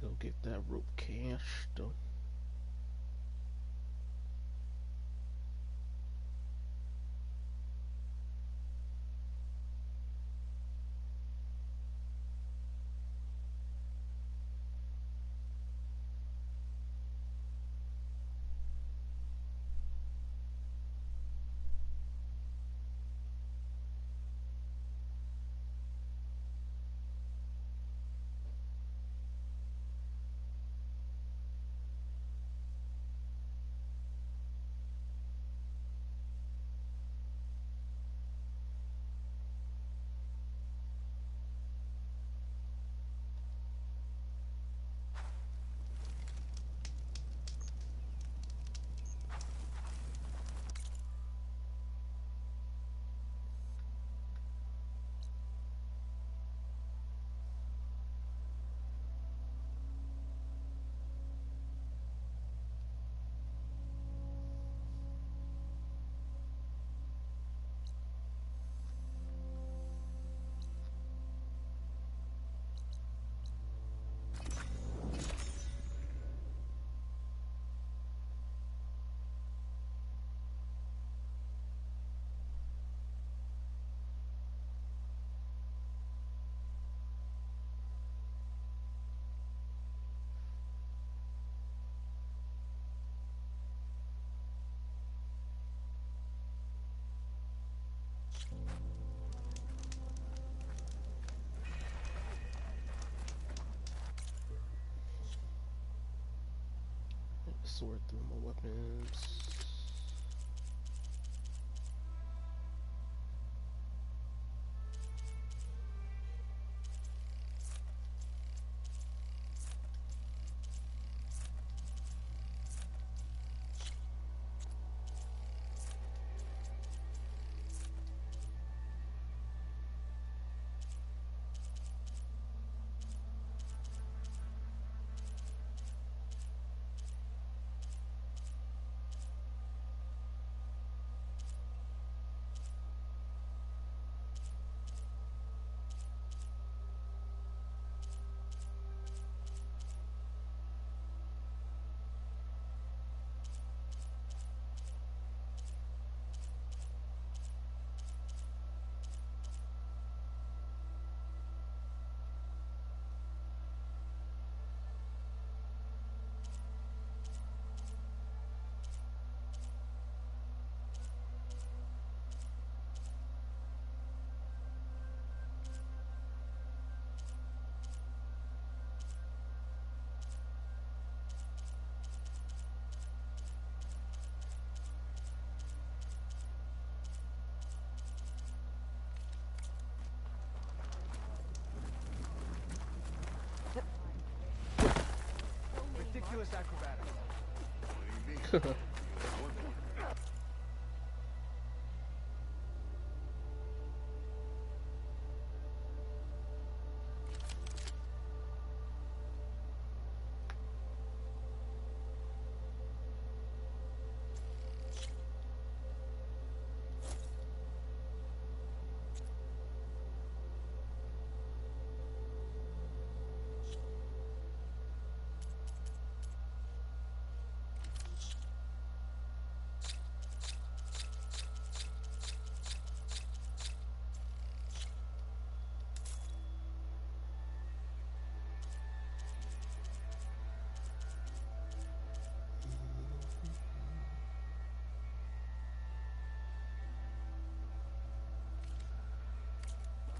Go get that rope cache done. Sort through my weapons. Ridiculous acrobatics. What do you mean?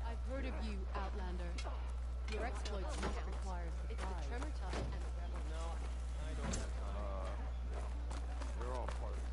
I've heard of you, Outlander. Your exploits must require It's the surprise. Tremor Tusk and the Rebel. No, I don't have time. They're all part of it.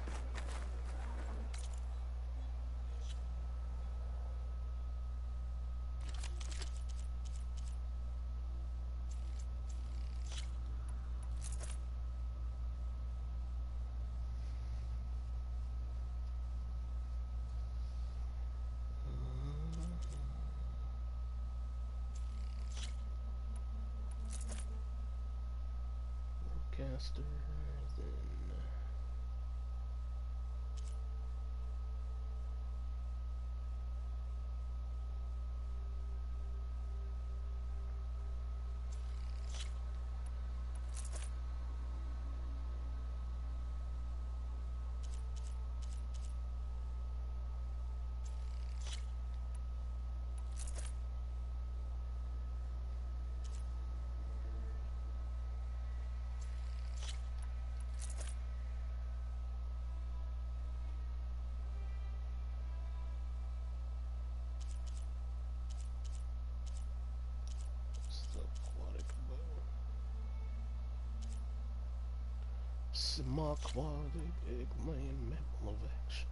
Caster, then Semi-quality big man mammal of action.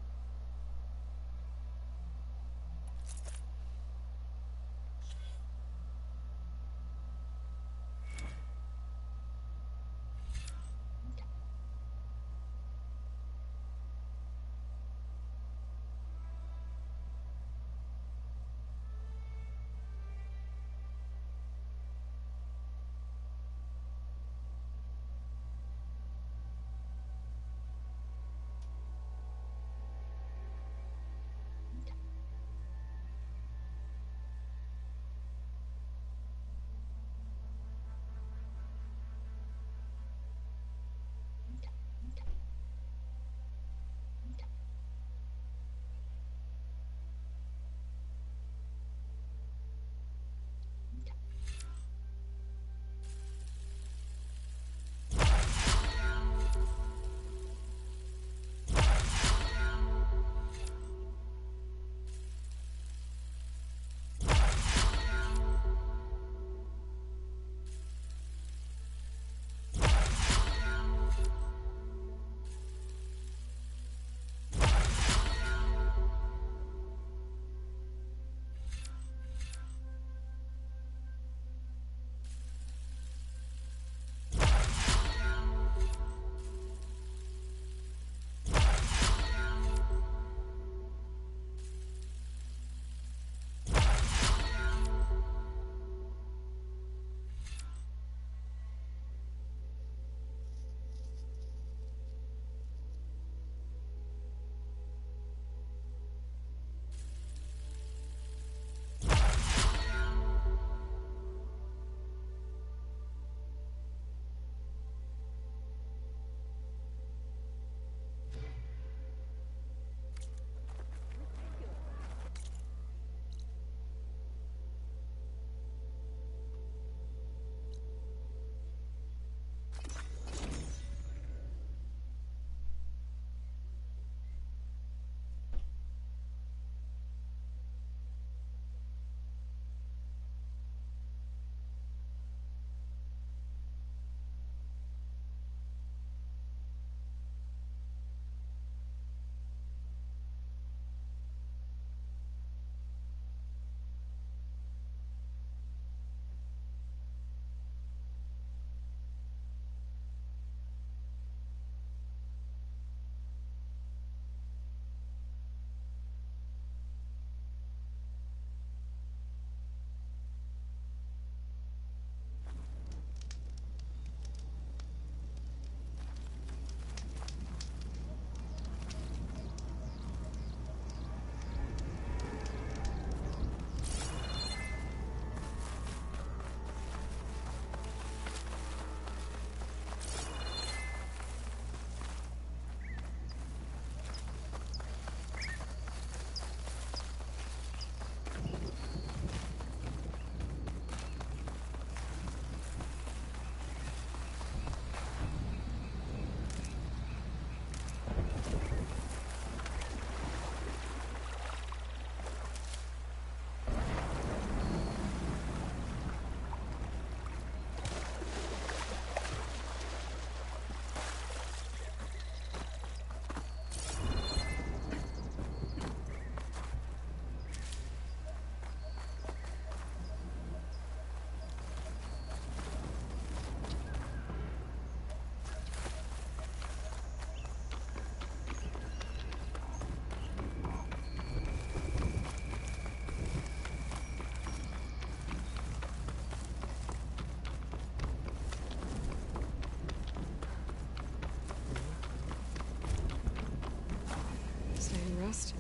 Rest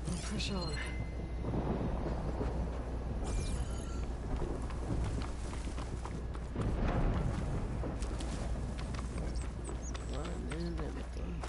and push on. Running everything.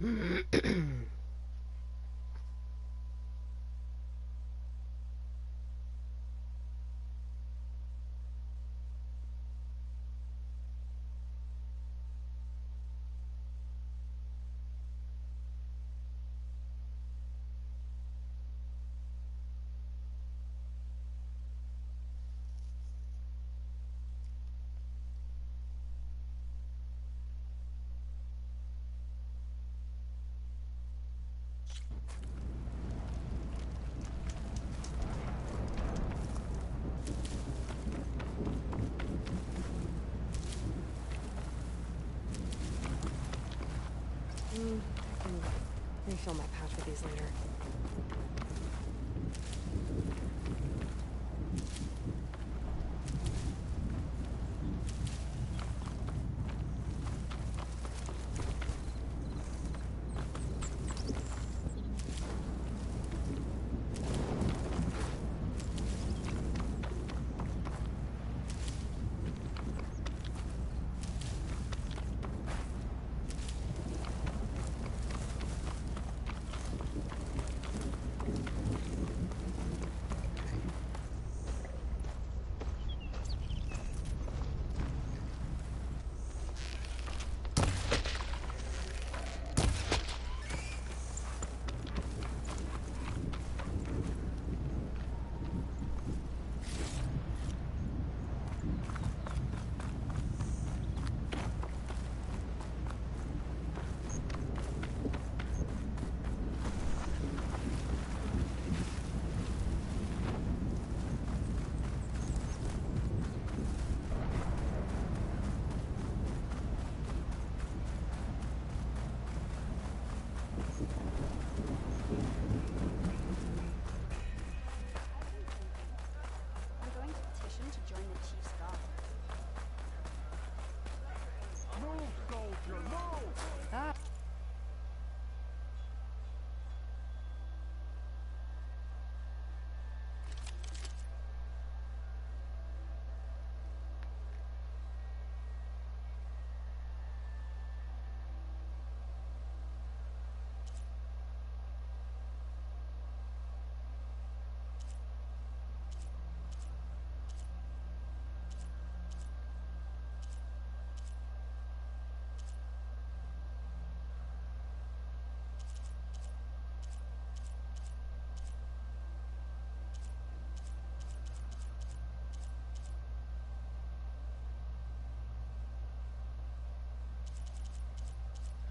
I can refill my pouch with these later. I'm going to petition to join the Chief's guard. Move, soldier, move! Ah!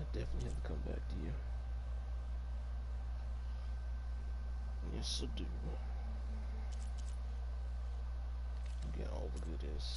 I definitely have to come back to you. Yes, I do. Get all the goodies.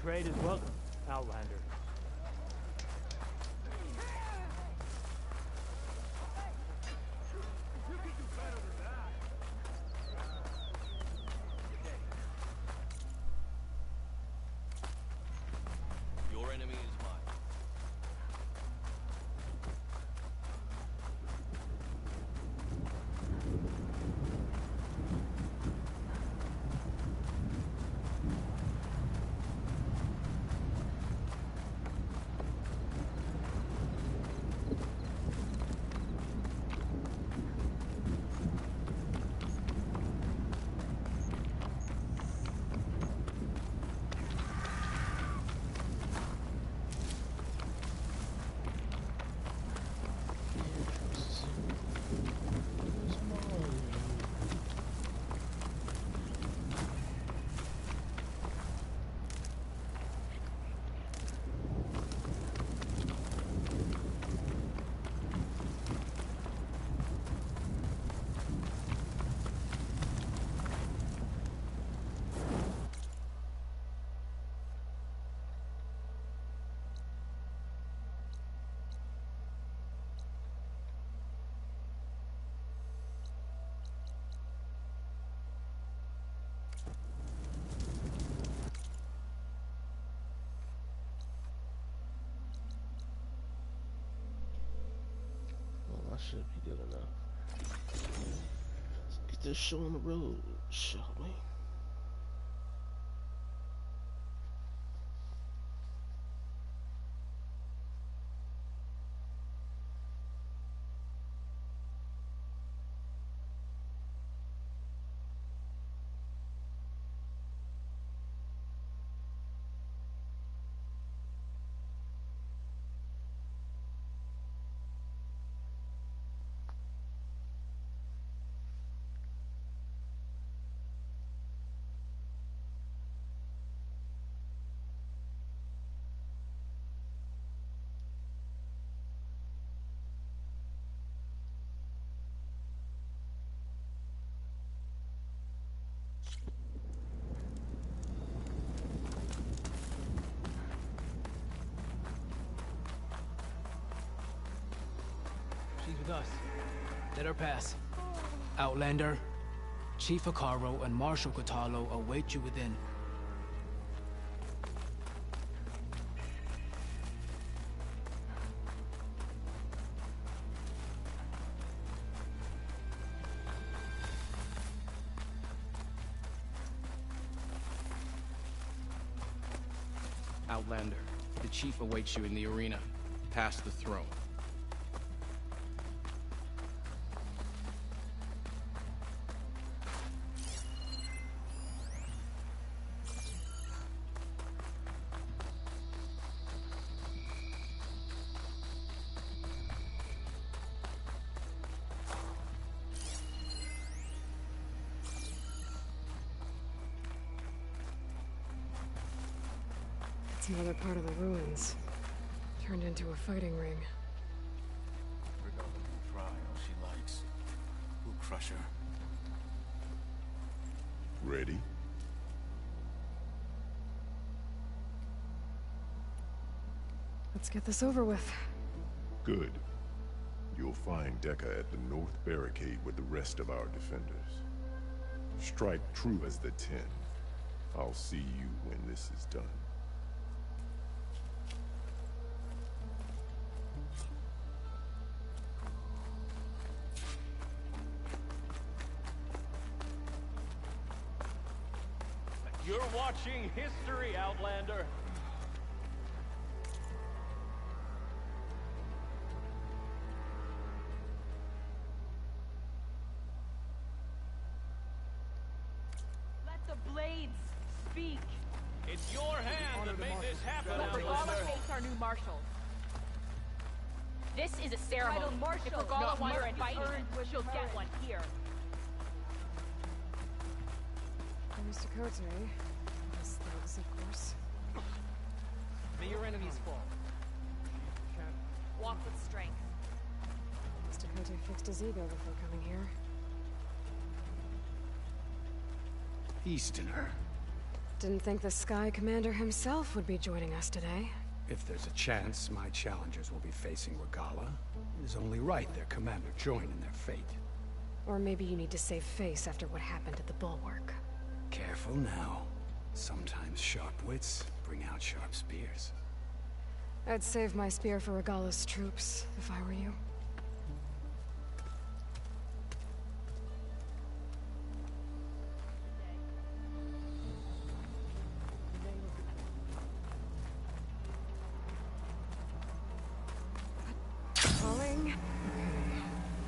Trade is welcome, Outlander. Your enemy is mine. Well, I should be good enough. Let's get this show on the road, shall we? She's with us. Let her pass. Outlander, Chief Acaro and Marshal Catalo await you within. Outlander, the Chief awaits you in the arena, past the throne. It's another part of the ruins. Turned into a fighting ring. Brigadon can try all she likes. We'll crush her. Ready? Let's get this over with. Good. You'll find Dekka at the north barricade with the rest of our defenders. Strike true as the 10. I'll see you when this is done. You're watching history, Outlander. Let the blades speak. It's your hand that made this happen, Regala Outlander. hates our new marshal. This is a ceremony. Title marshal. If Regala Not wants merit to fight, earned with she'll get courage. one here. Mr. Cote. His thugs, of course. May your enemies fall. Walk with strength. Mr. Cote fixed his ego before coming here. Easterner. Didn't think the Sky Commander himself would be joining us today. If there's a chance my challengers will be facing Regalla, it is only right their commander join in their fate. Or maybe you need to save face after what happened at the Bulwark. Careful now. Sometimes sharp wits bring out sharp spears. I'd save my spear for Regalla's troops, if I were you. Calling?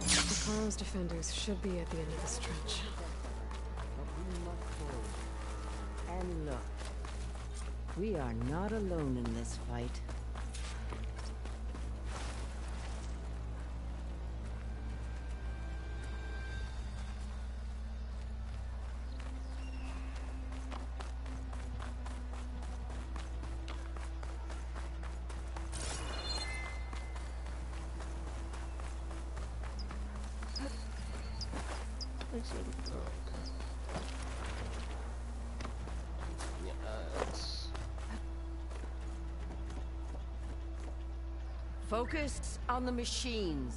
Okay. Hekarro's defenders should be at the end of this trench. And look, we are not alone in this fight. Focus on the machines.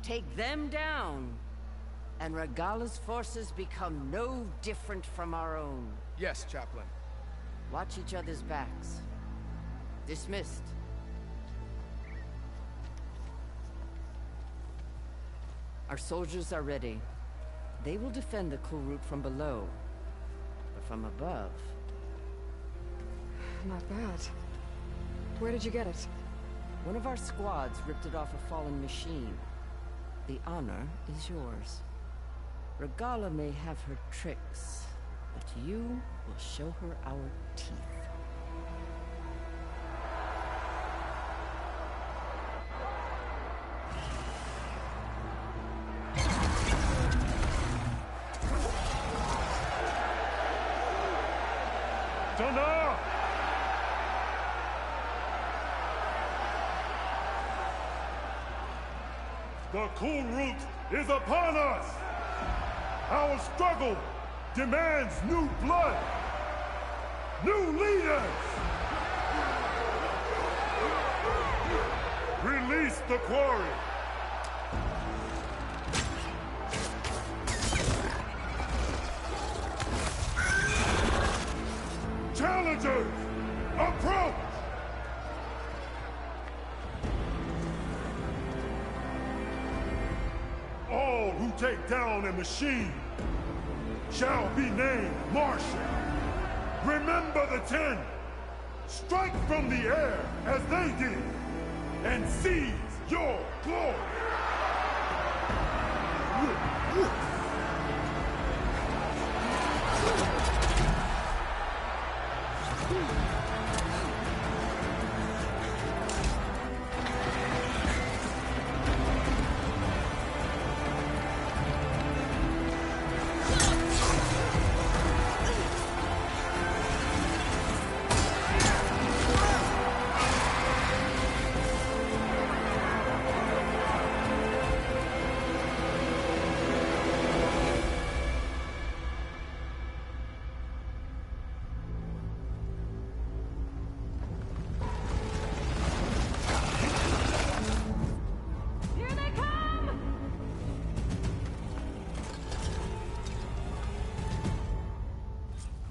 Take them down, and Regalla's forces become no different from our own. Yes, Chaplain. Watch each other's backs. Dismissed. Our soldiers are ready. They will defend the Kulrut from below, but from above... Not bad. Where did you get it? One of our squads ripped it off a fallen machine. The honor is yours. Regalla may have her tricks, but you will show her our teeth. Thunder! The Kulrut is upon us! Our struggle demands new blood! New leaders! Release the quarry! Challengers, approach! All who take down a machine shall be named Marshal. Remember the 10. Strike from the air as they did, and seize your glory.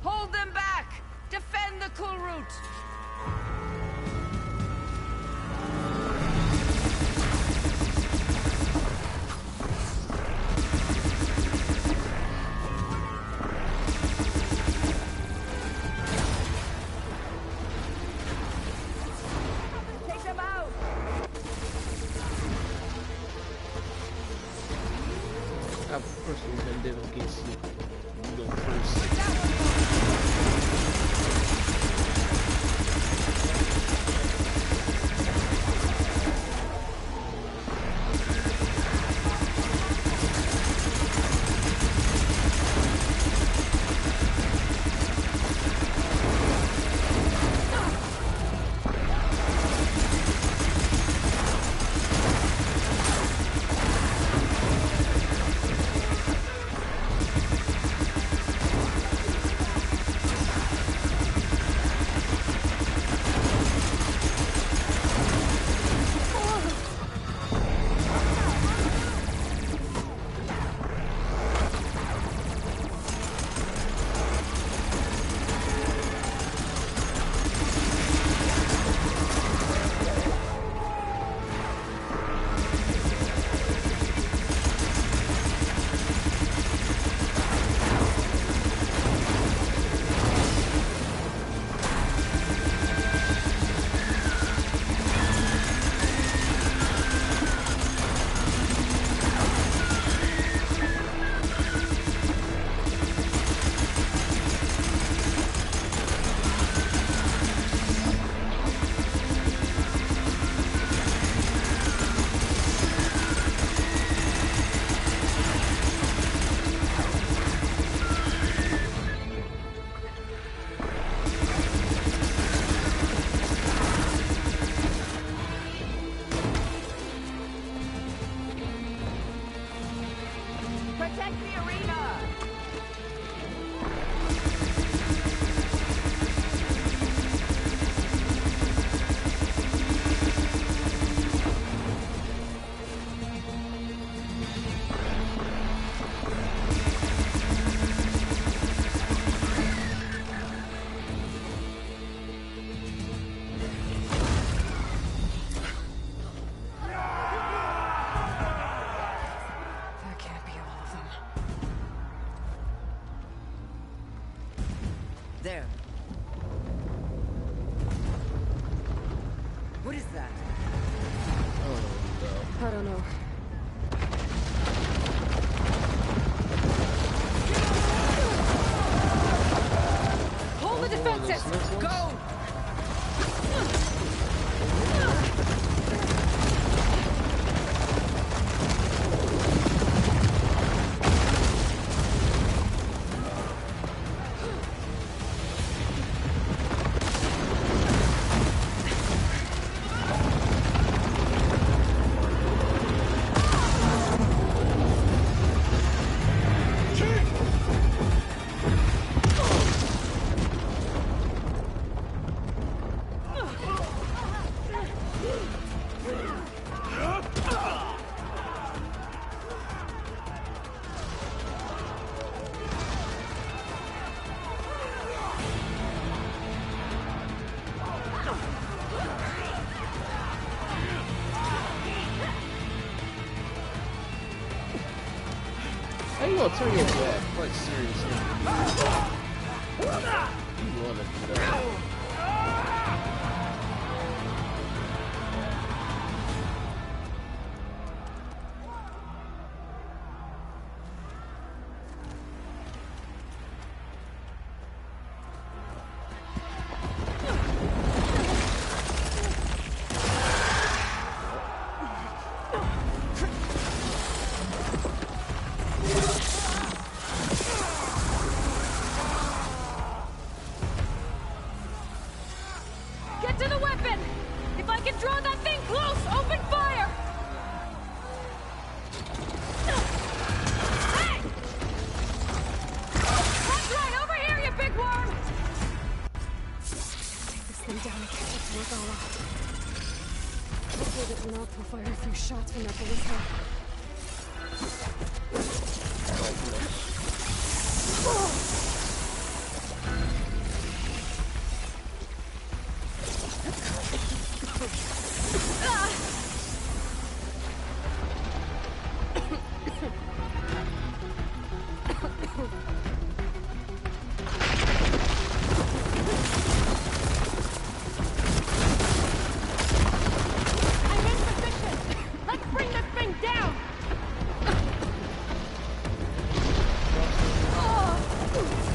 Hold them back! Defend the Kulrut! Take them out! I personally been dead against you. You go first. What is that? Oh no. I don't know. Hold the defenses! Go! How you gonna turn your back? Like seriously. You wanna do that? Get to the weapon! If I can draw that thing close, open fire! Hey! That's right, over here, you big worm! Take this thing down and catch up to Regala. Hopefully the Grenade will fire a few shots from that ballista. I'm in position! Let's bring this thing down! Oh.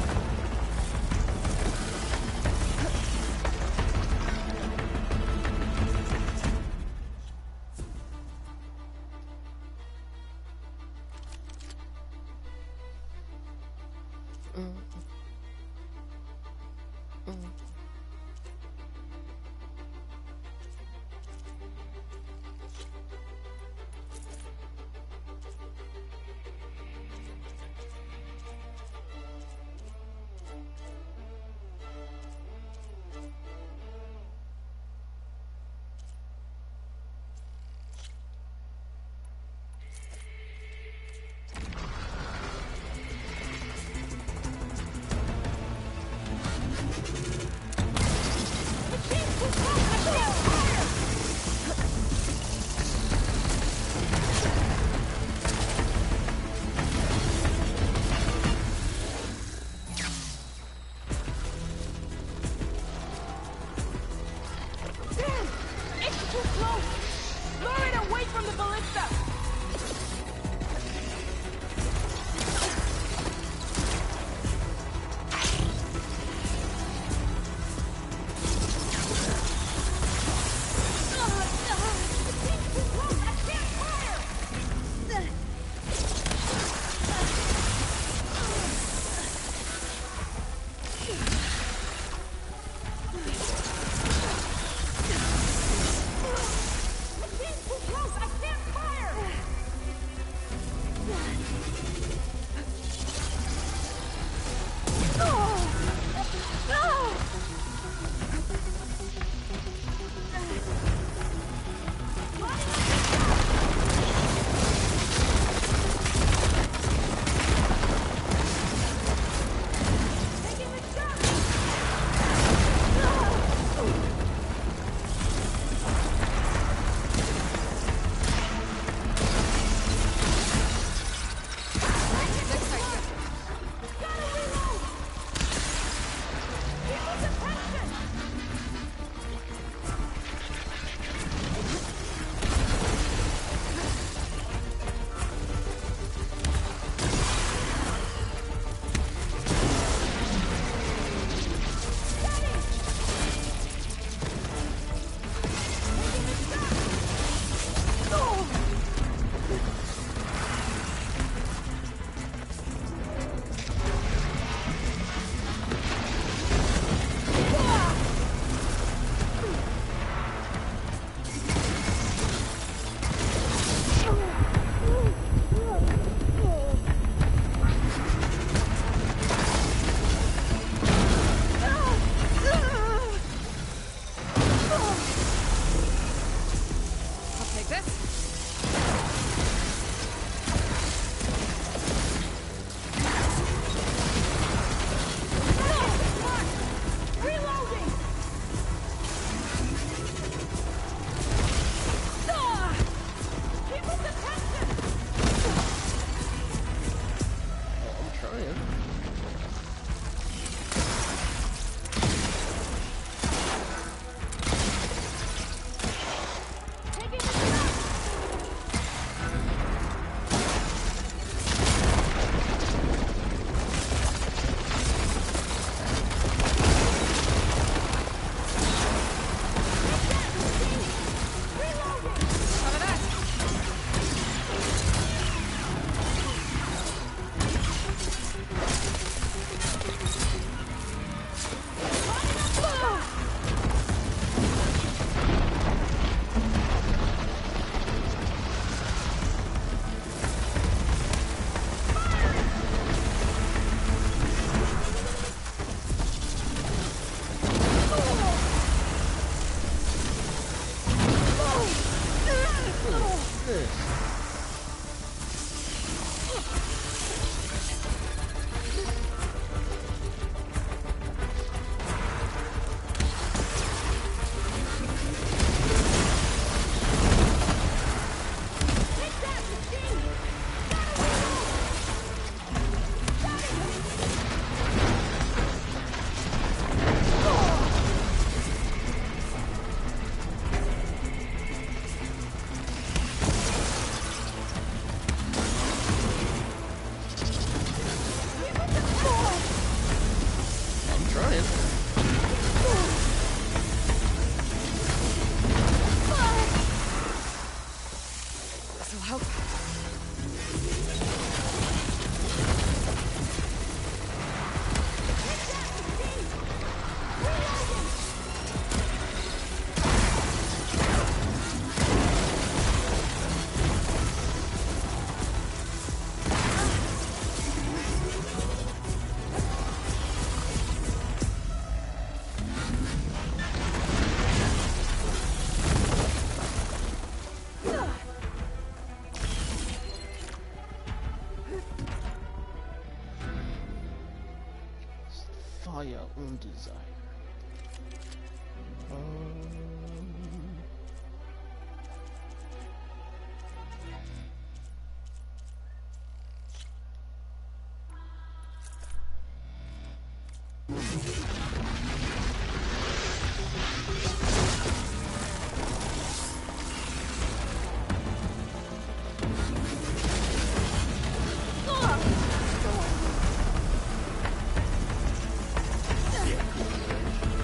by your own desire.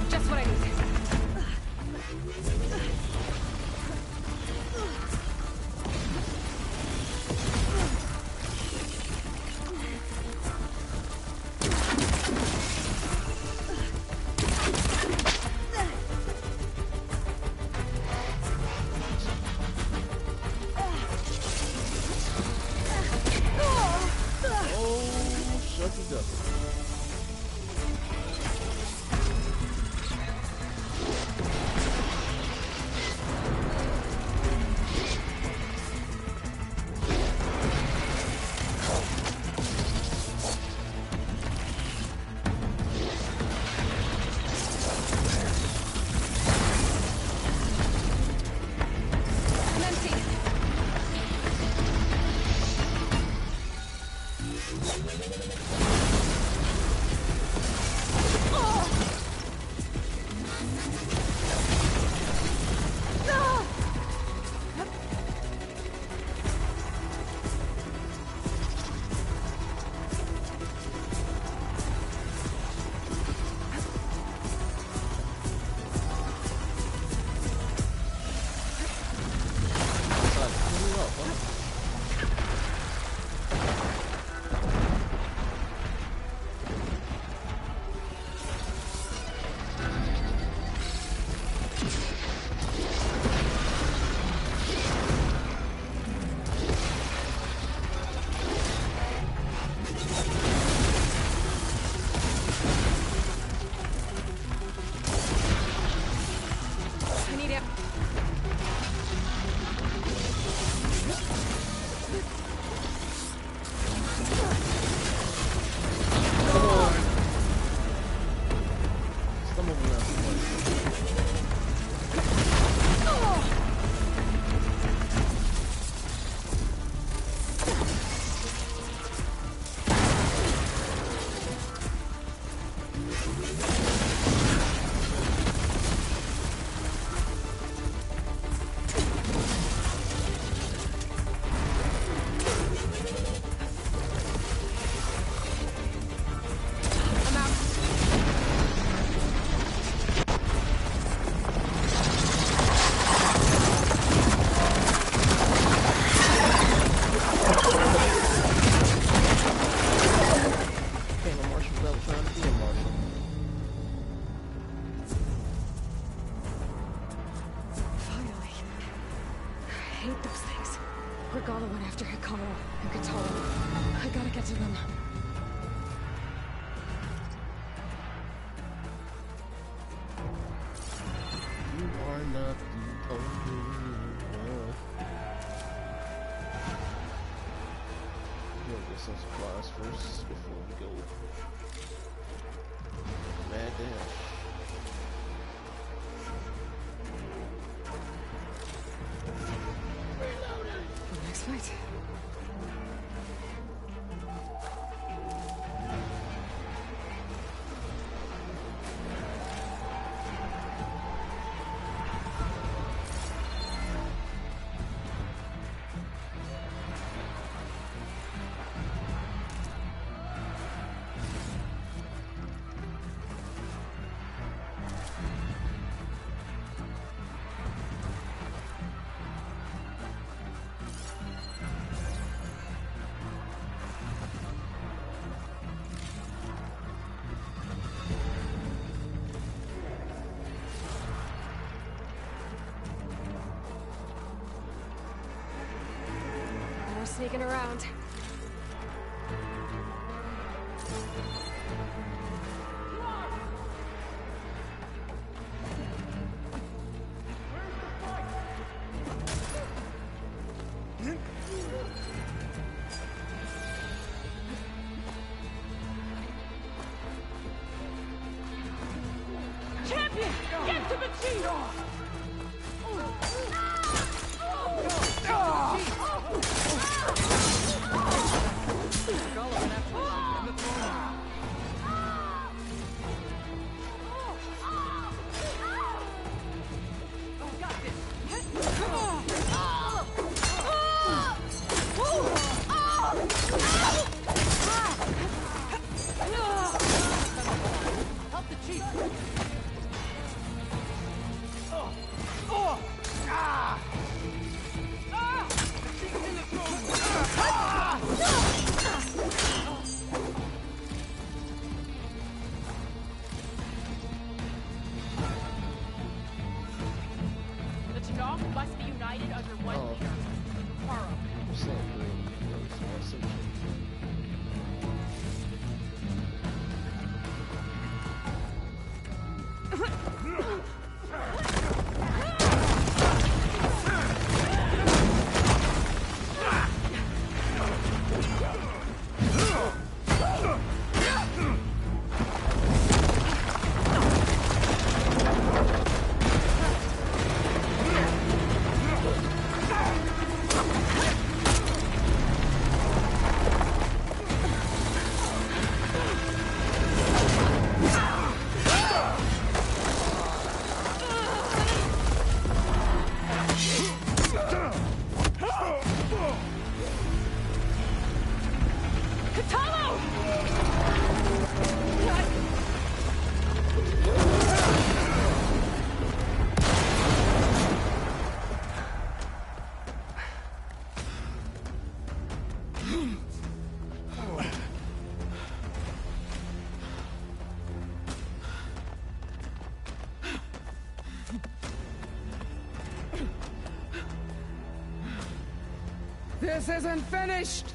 Just what I need. Oh, shucky ducky. I'm empty. I need it. Come on. Some of them are fun. I'm out. Became a marshal without trying to be a marshal. Finally. I hate those things. Regala went after Hikaru and Katara. I gotta get to them. You are not the only one. We'll get some supplies first before we go. Mad dash. Next fight. More sneaking around. Get to the chief! Help the chief! The Tenakth must be united under one leader, Karo. So great. That's so cute. This isn't finished!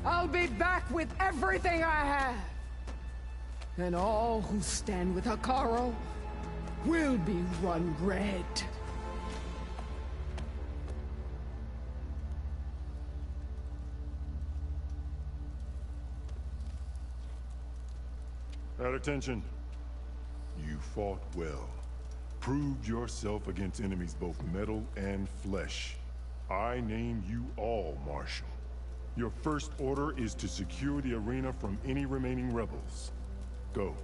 I'll be back with everything I have! And all who stand with Hekarro will be run red. At attention. You fought well. Proved yourself against enemies both metal and flesh. I name you all Marshal. Your first order is to secure the arena from any remaining rebels. Go.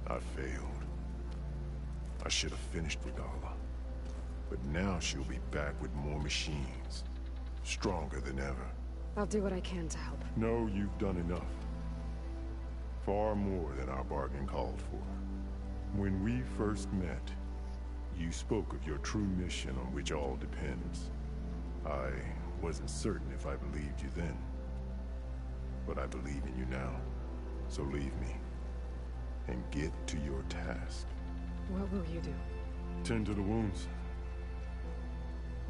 I failed. I should have finished Regalla. But now she'll be back with more machines. Stronger than ever. I'll do what I can to help. No, you've done enough. Far more than our bargain called for. When we first met, you spoke of your true mission on which all depends. I wasn't certain if I believed you then. But I believe in you now. So leave me. And get to your task. What will you do? Tend to the wounds.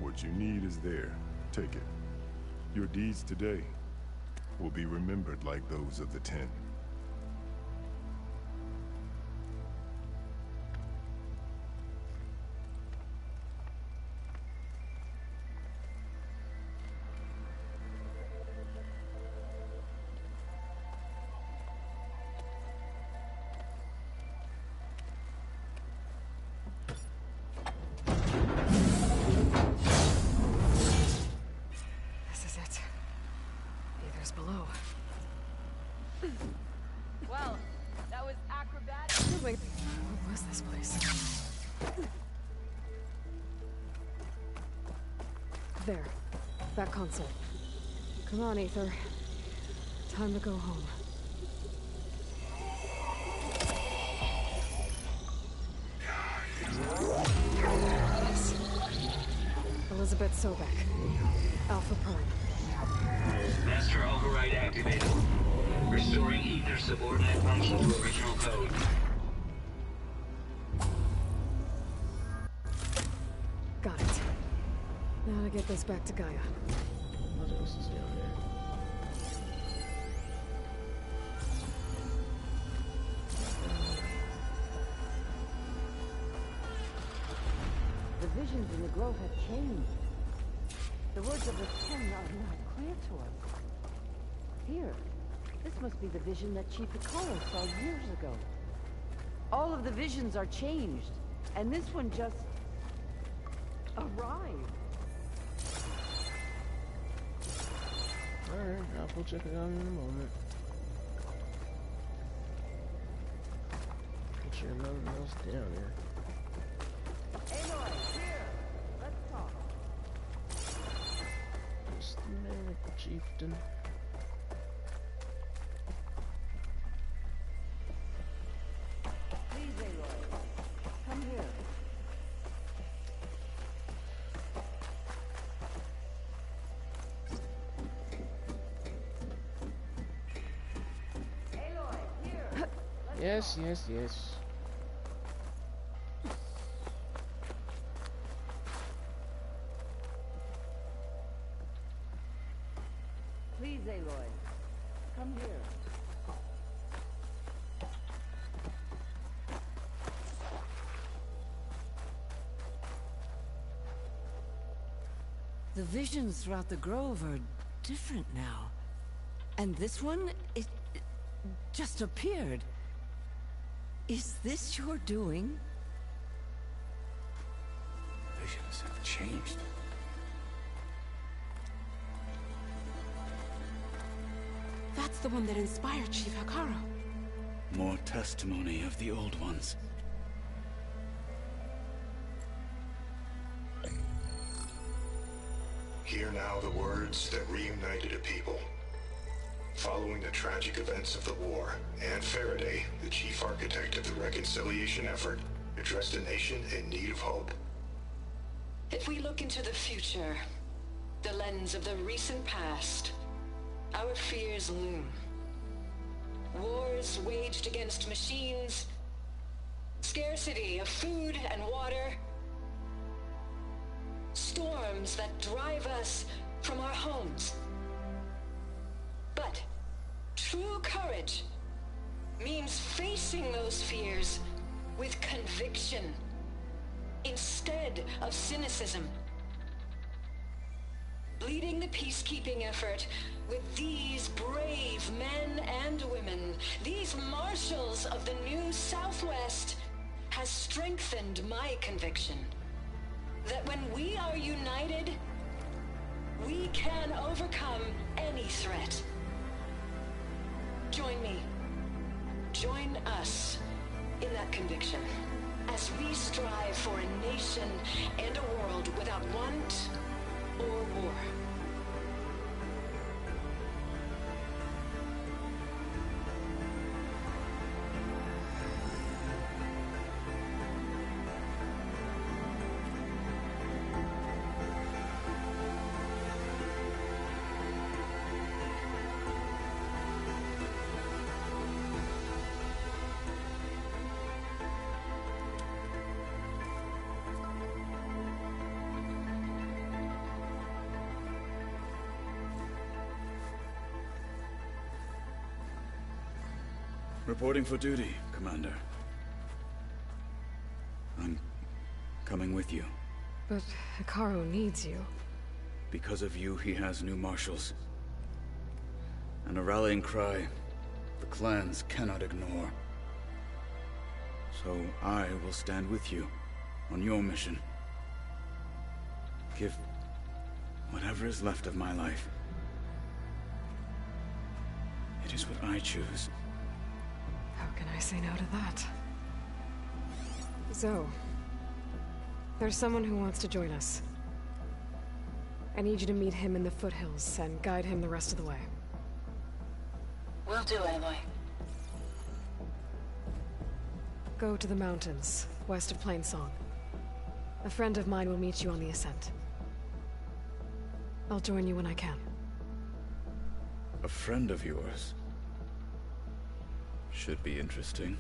What you need is there. Take it. Your deeds today will be remembered like those of the Ten. Below. Well, that was acrobatic. What was this place? There. That console. Come on, Aether. Time to go home. Yes. Elizabeth Sobek. Alpha Prime. Master override activated. Restoring Aether subordinate function to original code. Got it. Now to get this back to Gaia. What else is down there? The visions in the grove have changed. The words of the Ten are now clear to us. Here, This must be the vision that Chief Hikaru saw years ago. All of the visions are changed, and this one just arrived. Alright, I'll go check it out in a moment. Make sure nothing else down there. Aloy, here! Let's talk. Mr. Chieftain. Please, Aloy. Come here. Aloy, here! Yes, yes, yes. Please, Aloy. Come here. The visions throughout the grove are different now. And this one, it just appeared. Is this your doing? Visions have changed. That's the one that inspired Chief Hikaru. More testimony of the old ones. Hear now the words that reunited a people. Following the tragic events of the war, Anne Faraday, the chief architect of the reconciliation effort, addressed a nation in need of hope. If we look into the future, the lens of the recent past, our fears loom. Wars waged against machines, scarcity of food and water, storms that drive us from our homes. But true courage means facing those fears with conviction instead of cynicism. Leading the peacekeeping effort with these brave men and women, these marshals of the new Southwest, has strengthened my conviction that when we are united, we can overcome any threat. Join me. Join us in that conviction as we strive for a nation and a world without want or war. Reporting for duty, Commander. I'm coming with you. But Hikaru needs you. Because of you, he has new marshals. And a rallying cry the clans cannot ignore. So I will stand with you on your mission. Give whatever is left of my life. It is what I choose. How can I say no to that? Zoe, there's someone who wants to join us. I need you to meet him in the foothills and guide him the rest of the way. Will do, Aloy. Go to the mountains, west of Plainsong. A friend of mine will meet you on the ascent. I'll join you when I can. A friend of yours? Should be interesting.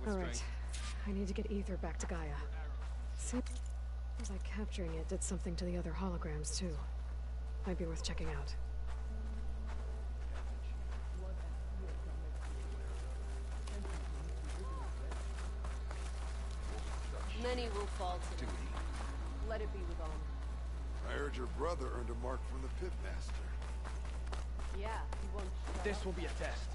All right. I need to get Ether back to Gaia. Seems like capturing it did something to the other holograms, too. Might be worth checking out. Many will fall today. Let it be with honor. I heard your brother earned a mark from the pitmaster. Yeah, he won't. This will be a test.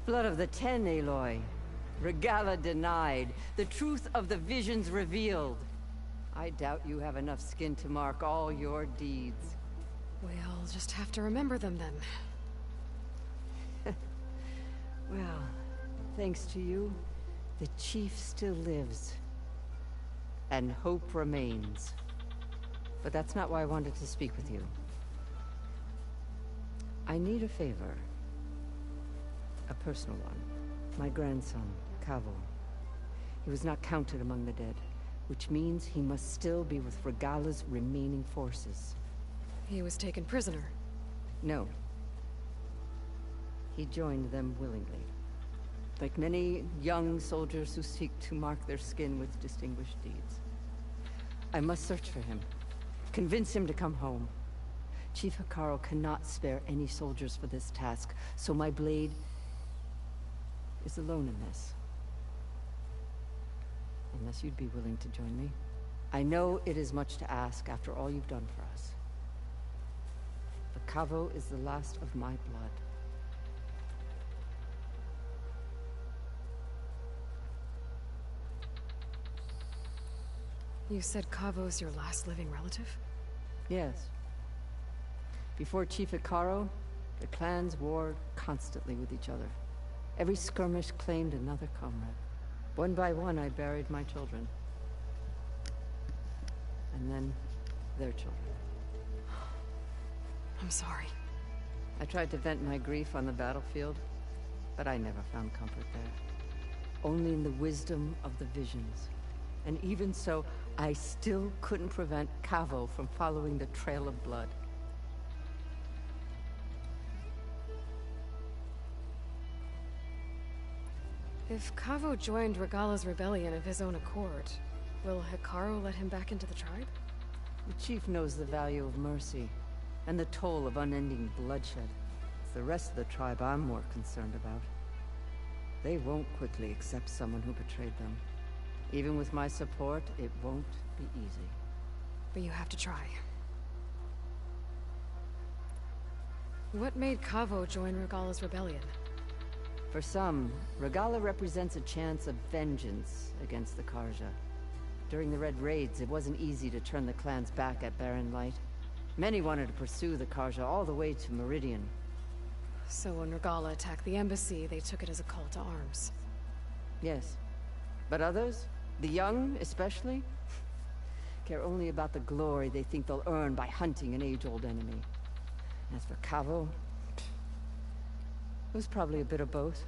Blood of the Ten, Aloy. Regalla denied. The truth of the visions revealed. I doubt you have enough skin to mark all your deeds. We'll just have to remember them then. Well, thanks to you, the Chief still lives. And hope remains. But that's not why I wanted to speak with you. I need a favor. A personal one. My grandson, Kavo. He was not counted among the dead, which means he must still be with Regalla's remaining forces. He was taken prisoner? No. He joined them willingly. Like many young soldiers who seek to mark their skin with distinguished deeds. I must search for him. Convince him to come home. Chief Hekarro cannot spare any soldiers for this task, so my blade is alone in this. Unless you'd be willing to join me. I know it is much to ask after all you've done for us. But Kavo is the last of my blood. You said Kavo's your last living relative? Yes. Before Chief Hekarro, the clans warred constantly with each other. Every skirmish claimed another comrade. One by one, I buried my children. And then, their children. I'm sorry. I tried to vent my grief on the battlefield, but I never found comfort there. Only in the wisdom of the visions. And even so, I still couldn't prevent Kavo from following the trail of blood. If Kavo joined Regalla's rebellion of his own accord, will Hekarro let him back into the tribe? The chief knows the value of mercy, and the toll of unending bloodshed. It's the rest of the tribe I'm more concerned about. They won't quickly accept someone who betrayed them. Even with my support, it won't be easy. But you have to try. What made Kavo join Regalla's rebellion? For some, Regalla represents a chance of vengeance against the Carja. During the Red Raids, it wasn't easy to turn the clans back at Barren Light. Many wanted to pursue the Carja all the way to Meridian. So when Regalla attacked the embassy, they took it as a call to arms. Yes. But others, the young especially, care only about the glory they think they'll earn by hunting an age-old enemy. As for Kavo, it was probably a bit of both.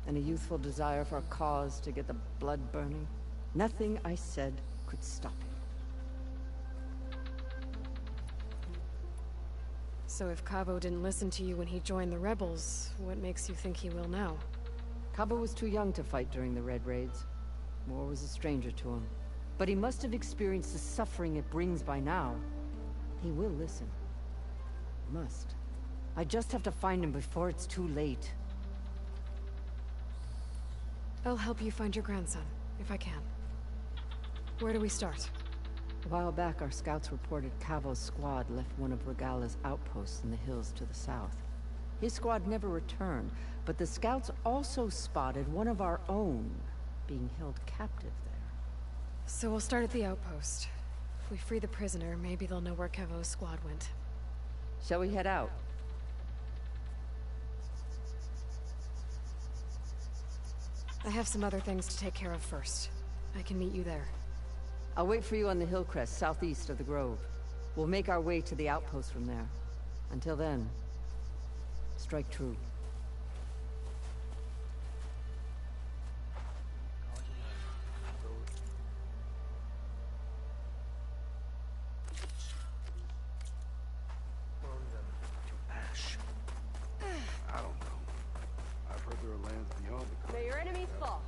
And a youthful desire for a cause to get the blood burning. Nothing I said could stop him. So if Kavo didn't listen to you when he joined the rebels, what makes you think he will now? Kavo was too young to fight during the Red Raids. War was a stranger to him. But he must have experienced the suffering it brings by now. He will listen. Must. I just have to find him before it's too late. I'll help you find your grandson, if I can. Where do we start? A while back, our scouts reported Kavo's squad left one of Regalla's outposts in the hills to the south. His squad never returned, but the scouts also spotted one of our own being held captive there. So we'll start at the outpost. If we free the prisoner, maybe they'll know where Kavo's squad went. Shall we head out? I have some other things to take care of first. I can meet you there. I'll wait for you on the hill crest southeast of the grove. We'll make our way to the outpost from there. Until then, strike true. Ash. I don't know. I've heard there are lands beyond the May your enemies fall.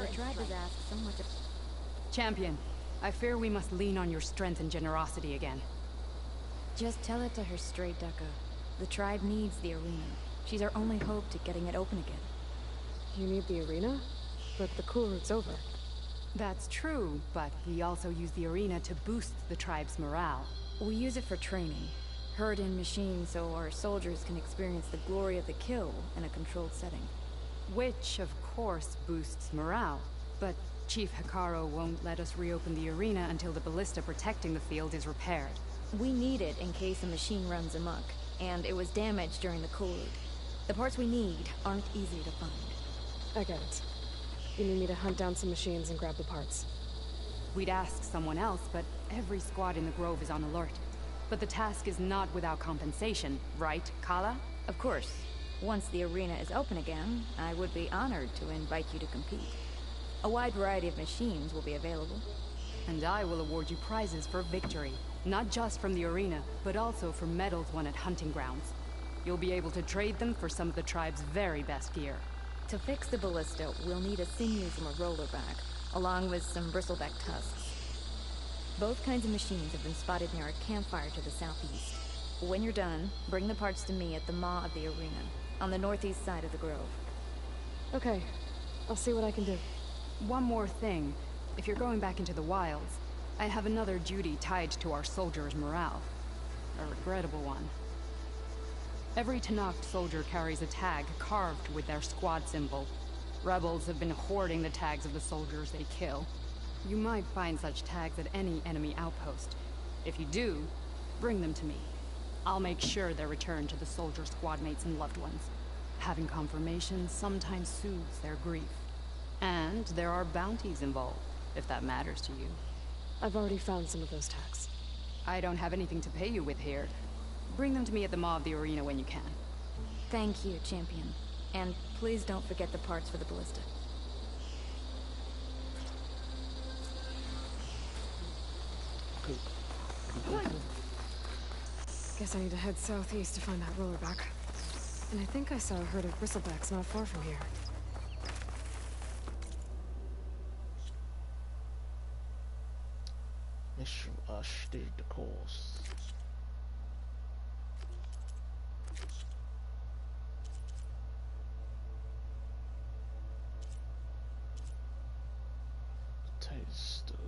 The tribe has asked so much of... Champion, I fear we must lean on your strength and generosity again. Just tell it to her straight, Dekka. The tribe needs the arena. She's our only hope to getting it open again. You need the arena? But the cool route's over. That's true, but we also use the arena to boost the tribe's morale. We use it for training. Herd in machines so our soldiers can experience the glory of the kill in a controlled setting. Which, of course, boosts morale. But Chief Hekarro won't let us reopen the arena until the ballista protecting the field is repaired. We need it in case a machine runs amok, and it was damaged during the cool route. The parts we need aren't easy to find. I get it. You need me to hunt down some machines and grab the parts. We'd ask someone else, but every squad in the Grove is on alert. But the task is not without compensation, right, Kala? Of course. Once the arena is open again, I would be honored to invite you to compete. A wide variety of machines will be available. And I will award you prizes for victory. Not just from the arena, but also for medals won at hunting grounds. You'll be able to trade them for some of the tribe's very best gear. To fix the ballista, we'll need a sinew from a rollerback, along with some bristleback tusks. Both kinds of machines have been spotted near a campfire to the southeast. When you're done, bring the parts to me at the maw of the arena, on the northeast side of the Grove. Okay. I'll see what I can do. One more thing. If you're going back into the wilds, I have another duty tied to our soldiers' morale. A regrettable one. Every Tenakth soldier carries a tag carved with their squad symbol. Rebels have been hoarding the tags of the soldiers they kill. You might find such tags at any enemy outpost. If you do, bring them to me. I'll make sure they're returned to the soldier squad mates and loved ones. Having confirmation sometimes soothes their grief. And there are bounties involved, if that matters to you. I've already found some of those tags. I don't have anything to pay you with here. Bring them to me at the maw of the arena when you can. Thank you, Champion. And please don't forget the parts for the ballista. Guess I need to head southeast to find that rollerback. And I think I saw a herd of bristlebacks not far from here. Mission steer the course. Taste of...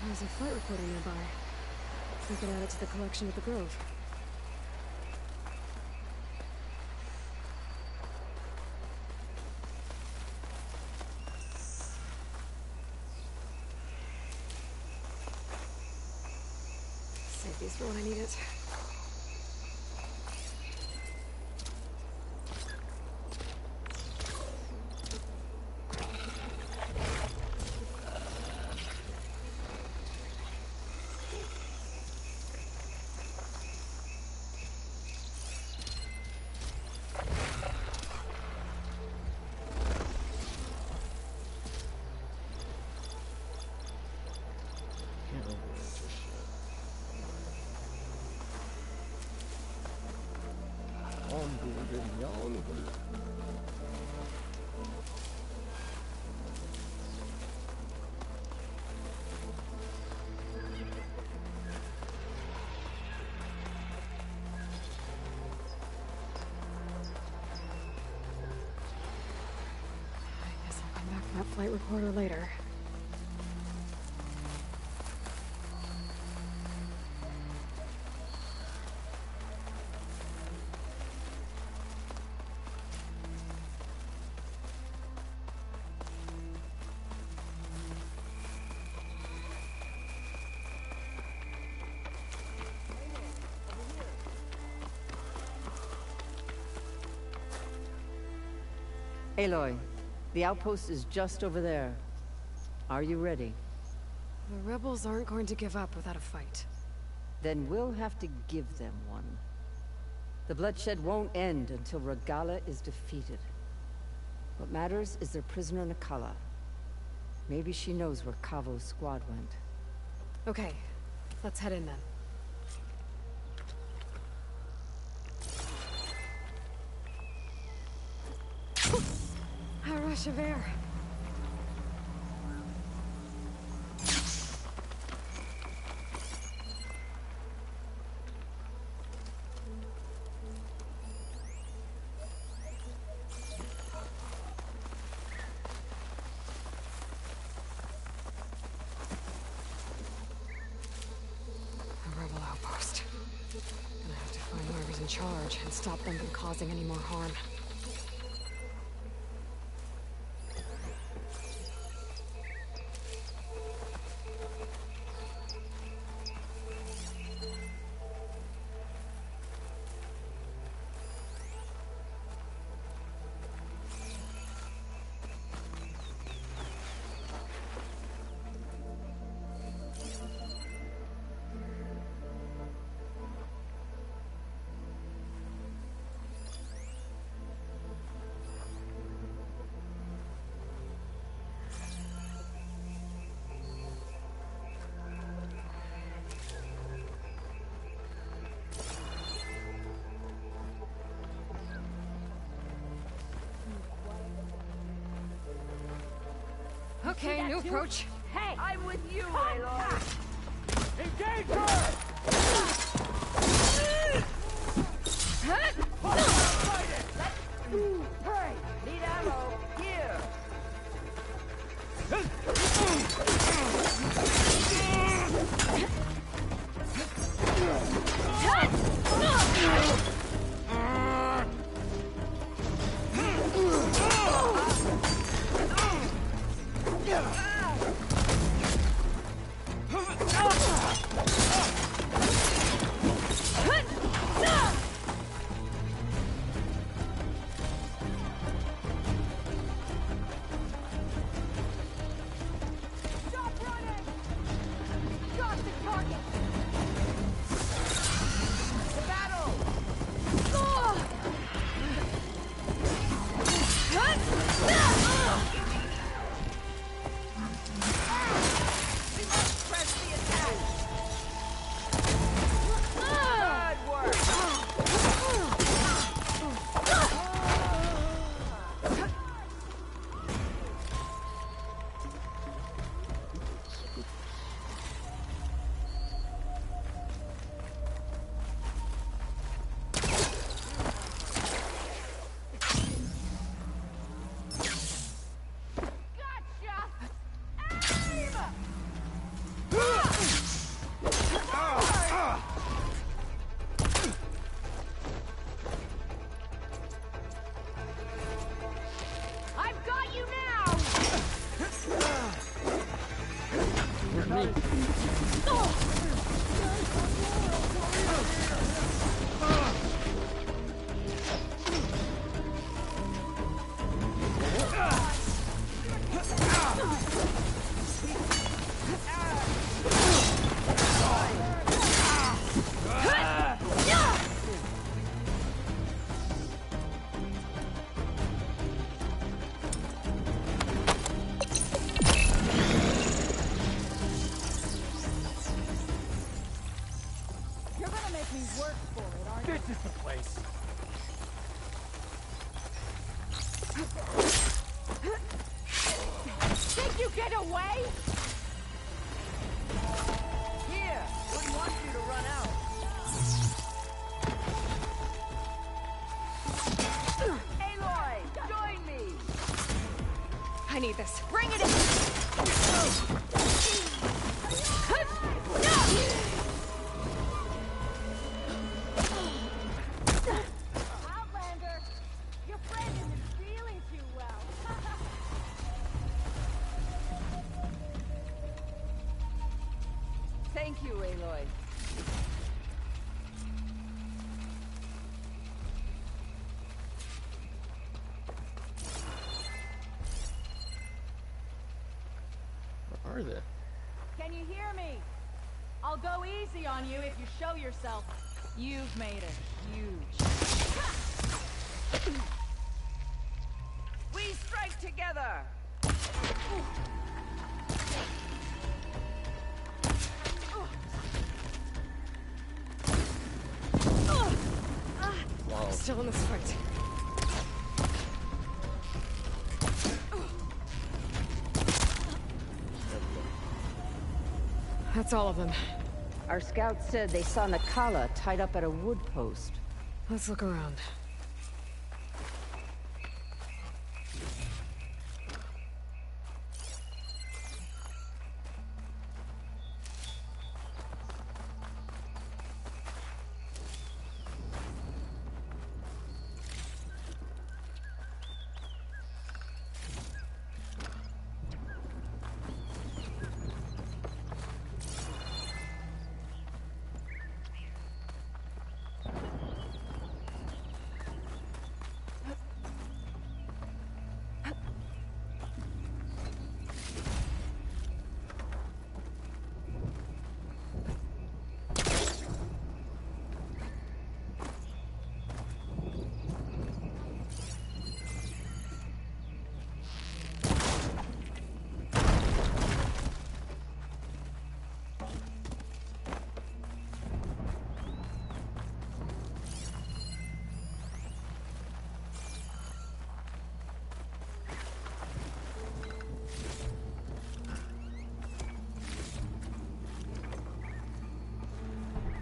There's a flight recorder nearby. We could add it to the collection at the Grove. Save these for when I need it. That flight recorder later. Aloy, the outpost is just over there. Are you ready? The rebels aren't going to give up without a fight. Then we'll have to give them one. The bloodshed won't end until Regalla is defeated. What matters is their prisoner Nikala. Maybe she knows where Kavo's squad went. Okay, let's head in then. A rush of air. Charge and stop them from causing any more harm. Okay, new approach. Hey! I'm with you, Aloy! Engage her! Hurry! Need ammo! Here! I need this. Bring it in! Outlander, your friend isn't feeling too well. Thank you, Aloy. are there? Can you hear me? I'll go easy on you if you show yourself. You've made it huge. We strike together! Wow. Still in this fight. That's all of them. Our scouts said they saw Nakala tied up at a wood post. Let's look around.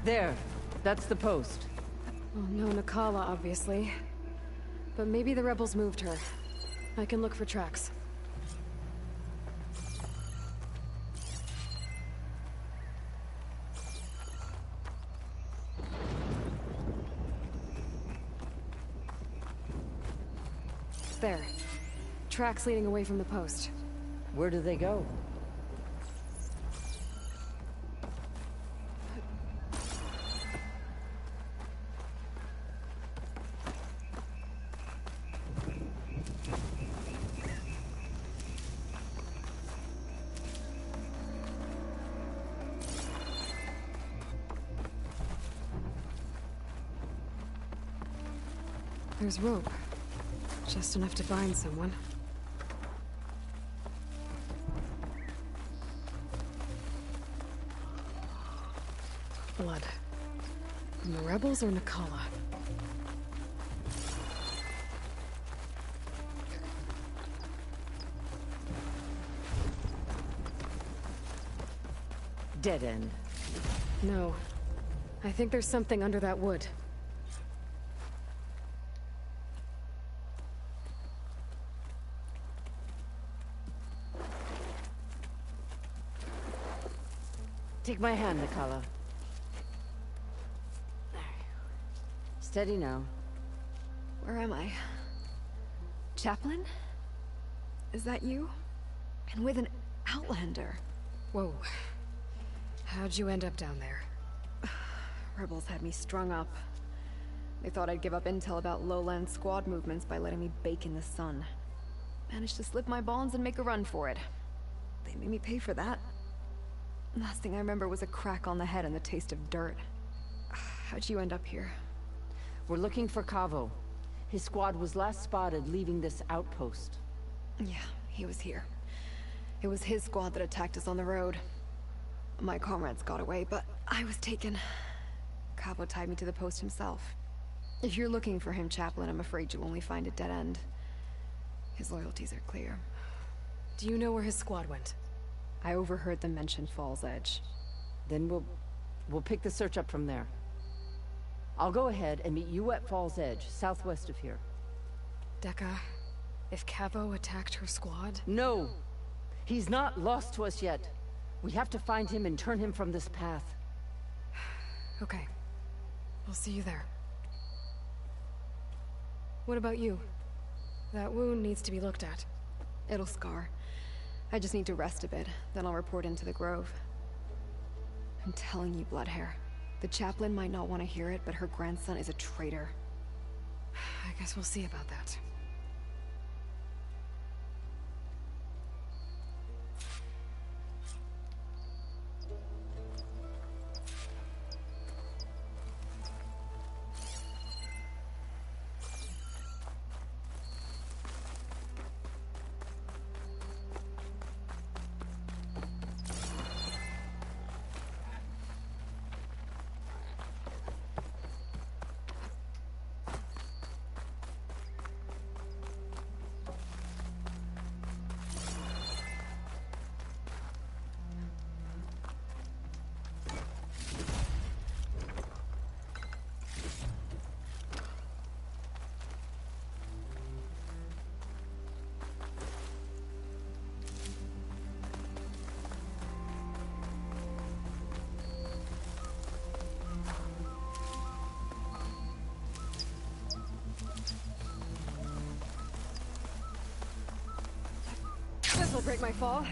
There. That's the post. Well, no Nakala, obviously. But maybe the rebels moved her. I can look for tracks. There. Tracks leading away from the post. Where do they go? There's rope. Just enough to bind someone. Blood. From the rebels or Nakala? Dead end. No. I think there's something under that wood. Take my hand, Nakala. Steady now. Where am I? Chaplain? Is that you? And with an Outlander? Whoa. How'd you end up down there? Rebels had me strung up. They thought I'd give up intel about lowland squad movements by letting me bake in the sun. Managed to slip my bonds and make a run for it. They made me pay for that. Last thing I remember was a crack on the head and the taste of dirt. How'd you end up here? We're looking for Kavo. His squad was last spotted leaving this outpost. Yeah, he was here. It was his squad that attacked us on the road. My comrades got away, but I was taken. Kavo tied me to the post himself. If you're looking for him, Chaplain, I'm afraid you'll only find a dead end. His loyalties are clear. Do you know where his squad went? I overheard them mention Fall's Edge. Then we'll pick the search up from there. I'll go ahead and meet you at Fall's Edge, southwest of here. Dekka, if Kavo attacked her squad? No! He's not lost to us yet. We have to find him and turn him from this path. Okay. I'll see you there. What about you? That wound needs to be looked at. It'll scar. I just need to rest a bit, then I'll report into the Grove. I'm telling you, Bloodhair. The chaplain might not want to hear it, but her grandson is a traitor. I guess we'll see about that. This'll break my fall.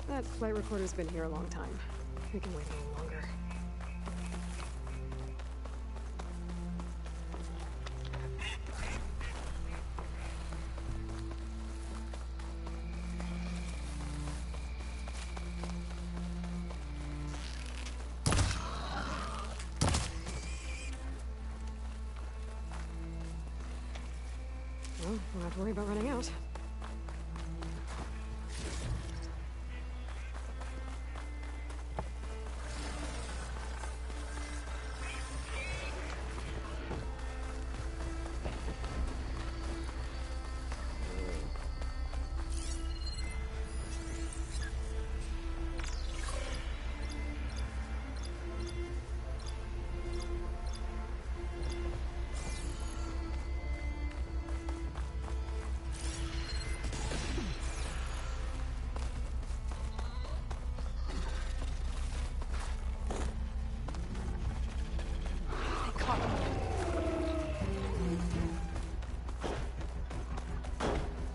That flight recorder's been here a long time. We can wait a little longer. Well, we'll have to worry about running out.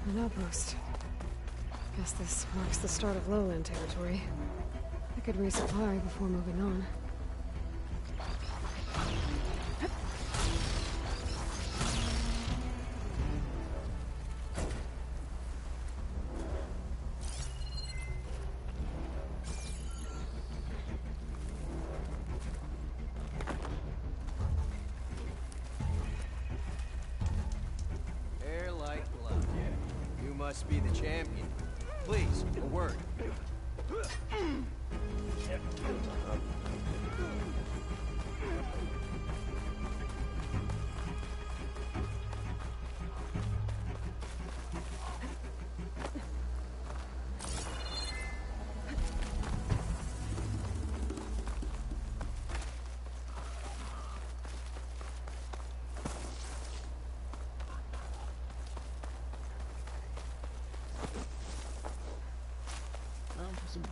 An outpost. Guess this marks the start of lowland territory. I could resupply before moving on. Air like glove. You must be the champion. Please, a word.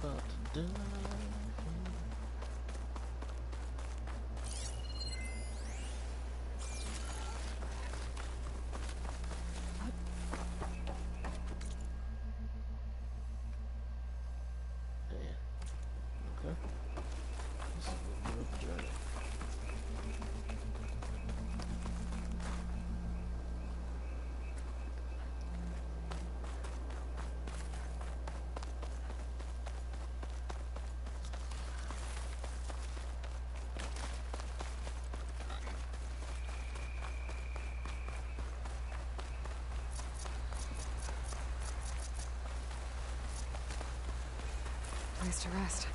About to die. place to rest.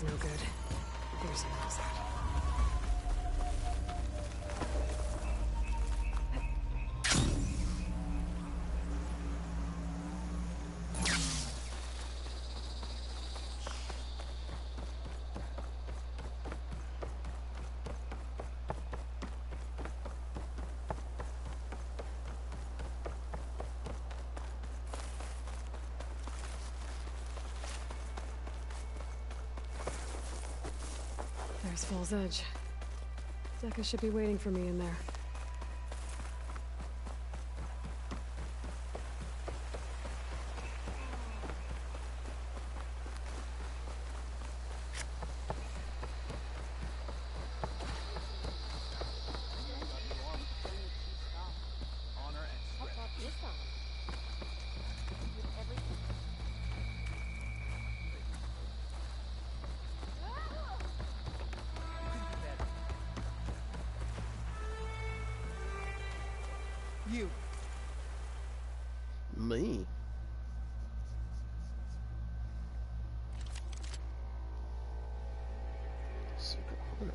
No good. There's an outside. There's Falls Edge. Dekka should be waiting for me in there. You. Me? Secret hunter.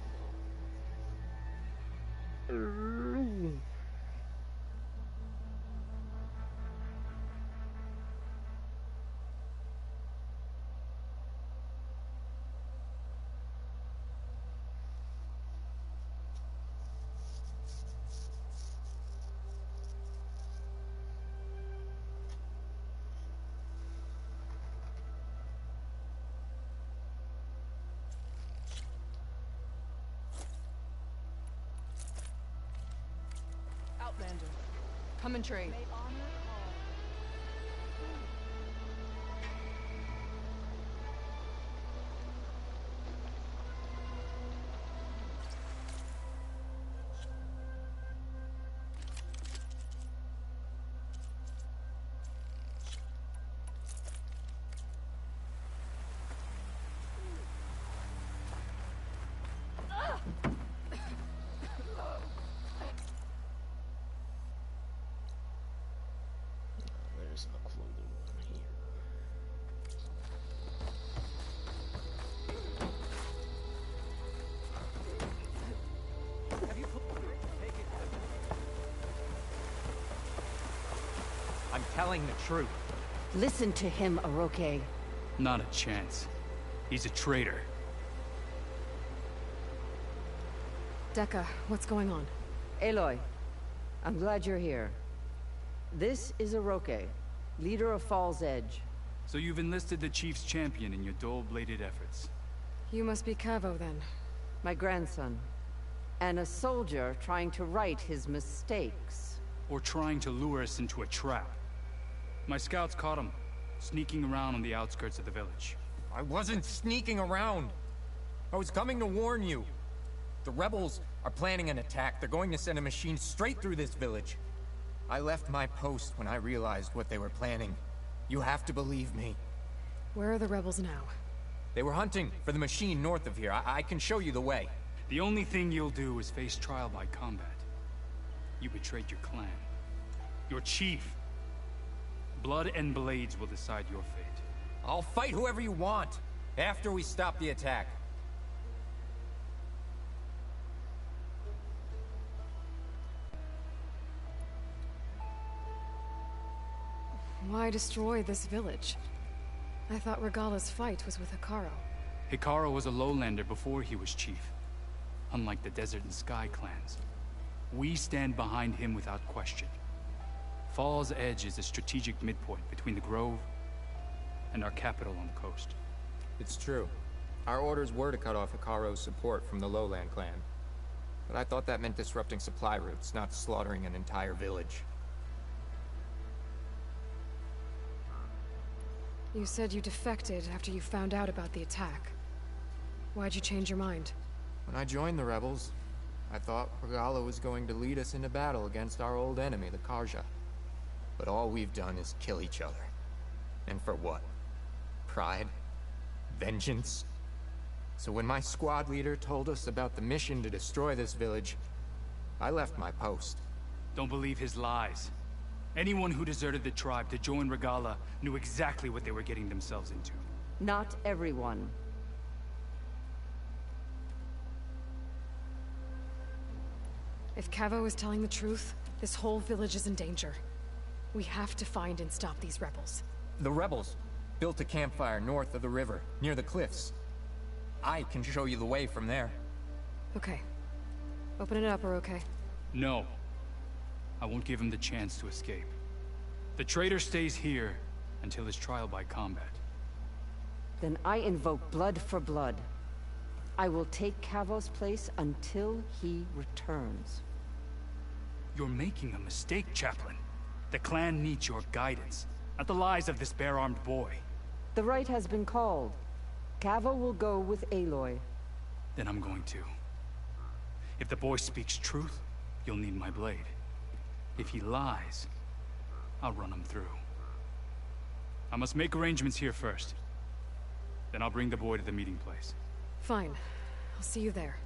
Outlander, come and trade. There's a clothing one here. I'm telling the truth. Listen to him, Oroke. Not a chance. He's a traitor. Dekka, what's going on? Aloy, I'm glad you're here. This is Oroke, leader of Falls Edge. So you've enlisted the Chief's champion in your dull-bladed efforts. You must be Cavo, then. My grandson. And a soldier trying to right his mistakes. Or trying to lure us into a trap. My scouts caught him, sneaking around on the outskirts of the village. I wasn't sneaking around. I was coming to warn you. The rebels are planning an attack. They're going to send a machine straight through this village. I left my post when I realized what they were planning. You have to believe me. Where are the rebels now? They were hunting for the machine north of here. I can show you the way. The only thing you'll do is face trial by combat. You betrayed your clan. Your chief. Blood and blades will decide your fate. I'll fight whoever you want, after we stop the attack. Why destroy this village? I thought Regalla's fight was with Hekarro. Hekarro was a lowlander before he was chief. Unlike the Desert and Sky clans. We stand behind him without question. Falls Edge is a strategic midpoint between the Grove and our capital on the coast. It's true. Our orders were to cut off Hekarro's support from the Lowland clan. But I thought that meant disrupting supply routes, not slaughtering an entire village. You said you defected after you found out about the attack. Why'd you change your mind? When I joined the rebels, I thought Regalla was going to lead us into battle against our old enemy, the Karja. But all we've done is kill each other. And for what? Pride? Vengeance? So when my squad leader told us about the mission to destroy this village, I left my post. Don't believe his lies. Anyone who deserted the tribe to join Regalla knew exactly what they were getting themselves into. Not everyone. If Cavo is telling the truth, this whole village is in danger. We have to find and stop these rebels. The rebels built a campfire north of the river, near the cliffs. I can show you the way from there. Okay. Open it up, or okay? No. I won't give him the chance to escape. The traitor stays here until his trial by combat. Then I invoke blood for blood. I will take Cavo's place until he returns. You're making a mistake, Chaplain. The clan needs your guidance, not the lies of this bare-armed boy. The right has been called. Cavo will go with Aloy. Then I'm going to. If the boy speaks truth, you'll need my blade. If he lies, I'll run him through. I must make arrangements here first. Then I'll bring the boy to the meeting place. Fine. I'll see you there.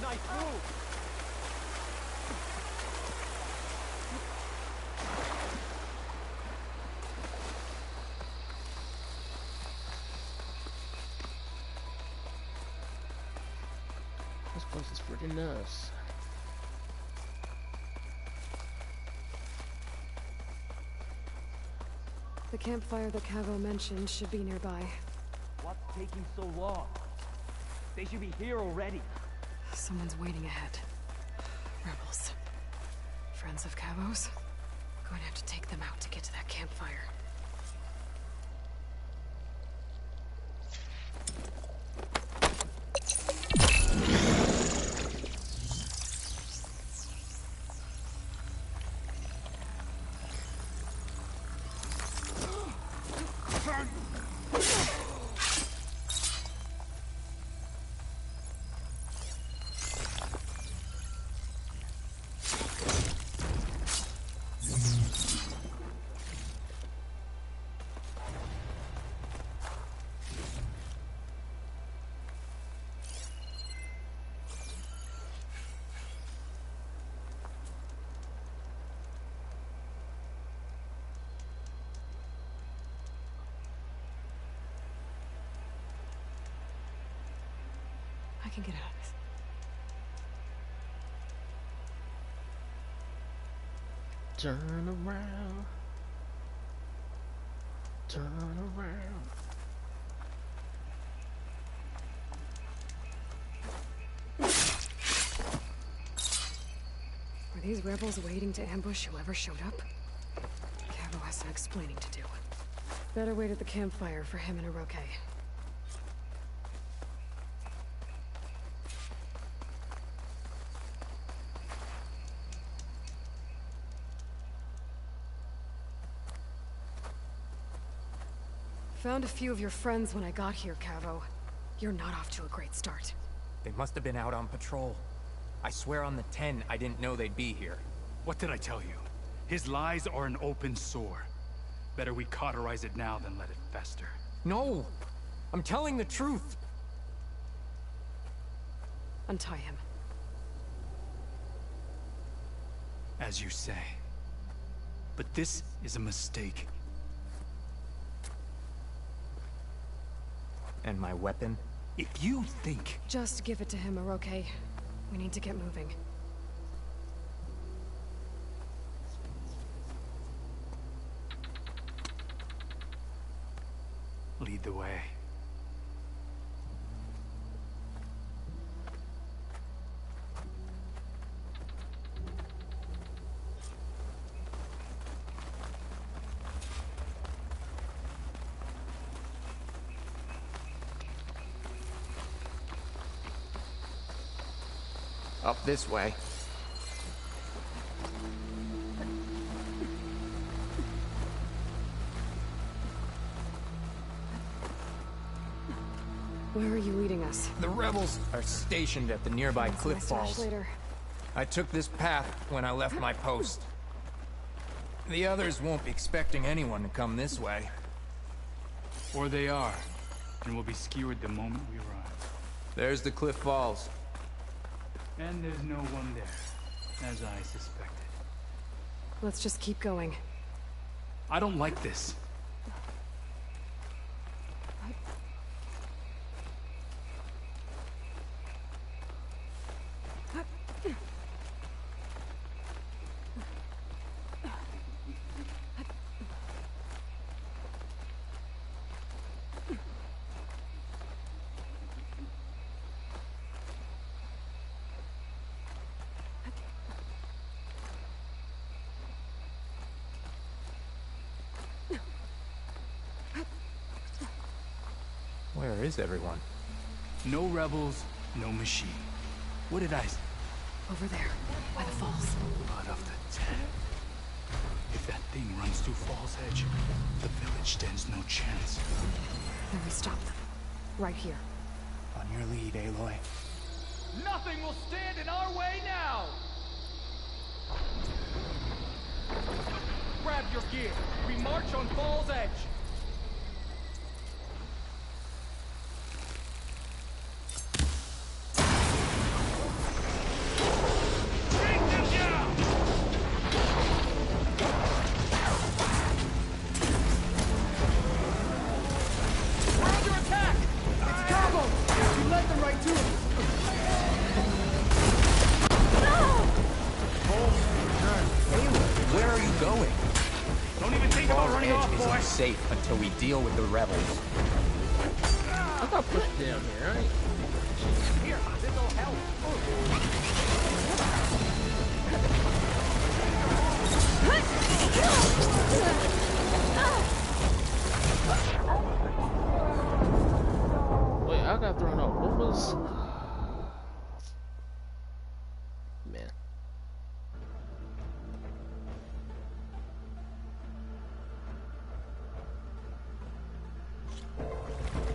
Nice move! This place is pretty nice. The campfire that Cavo mentioned should be nearby. What's taking so long? They should be here already. Someone's waiting ahead. Rebels. Friends of Cavo's? Going to have to take them out to get to that campfire. I can get out of this. Turn around. Turn around. Were these rebels waiting to ambush whoever showed up? Cavo has some explaining to do. Better wait at the campfire for him and Oroke. Found a few of your friends when I got here, Cavo. You're not off to a great start. They must have been out on patrol. I swear on the 10, I didn't know they'd be here. What did I tell you? His lies are an open sore. Better we cauterize it now than let it fester. No! I'm telling the truth! Untie him. As you say. But this is a mistake. And my weapon? If you think... Just give it to him, Oroke. We need to get moving. Lead the way. Up this way. Where are you leading us? The rebels are stationed at the nearby cliff falls. Later. I took this path when I left my post. The others won't be expecting anyone to come this way. Or they are, and will be skewered the moment we arrive. There's the cliff falls. And there's no one there, as I suspected. Let's just keep going. I don't like this. Where is everyone? No rebels, no machine. What did I say? Over there, by the falls. Blood of the Ten. If that thing runs through Fall's Edge, the village stands no chance. Then we stop them. Right here. On your lead, Aloy. Nothing will stand in our way now! Grab your gear. We march on Fall's Edge. Safe until we deal with the rebels. I got pushed down here, right? Here, this'll help. Wait, I got thrown off. What was... Man.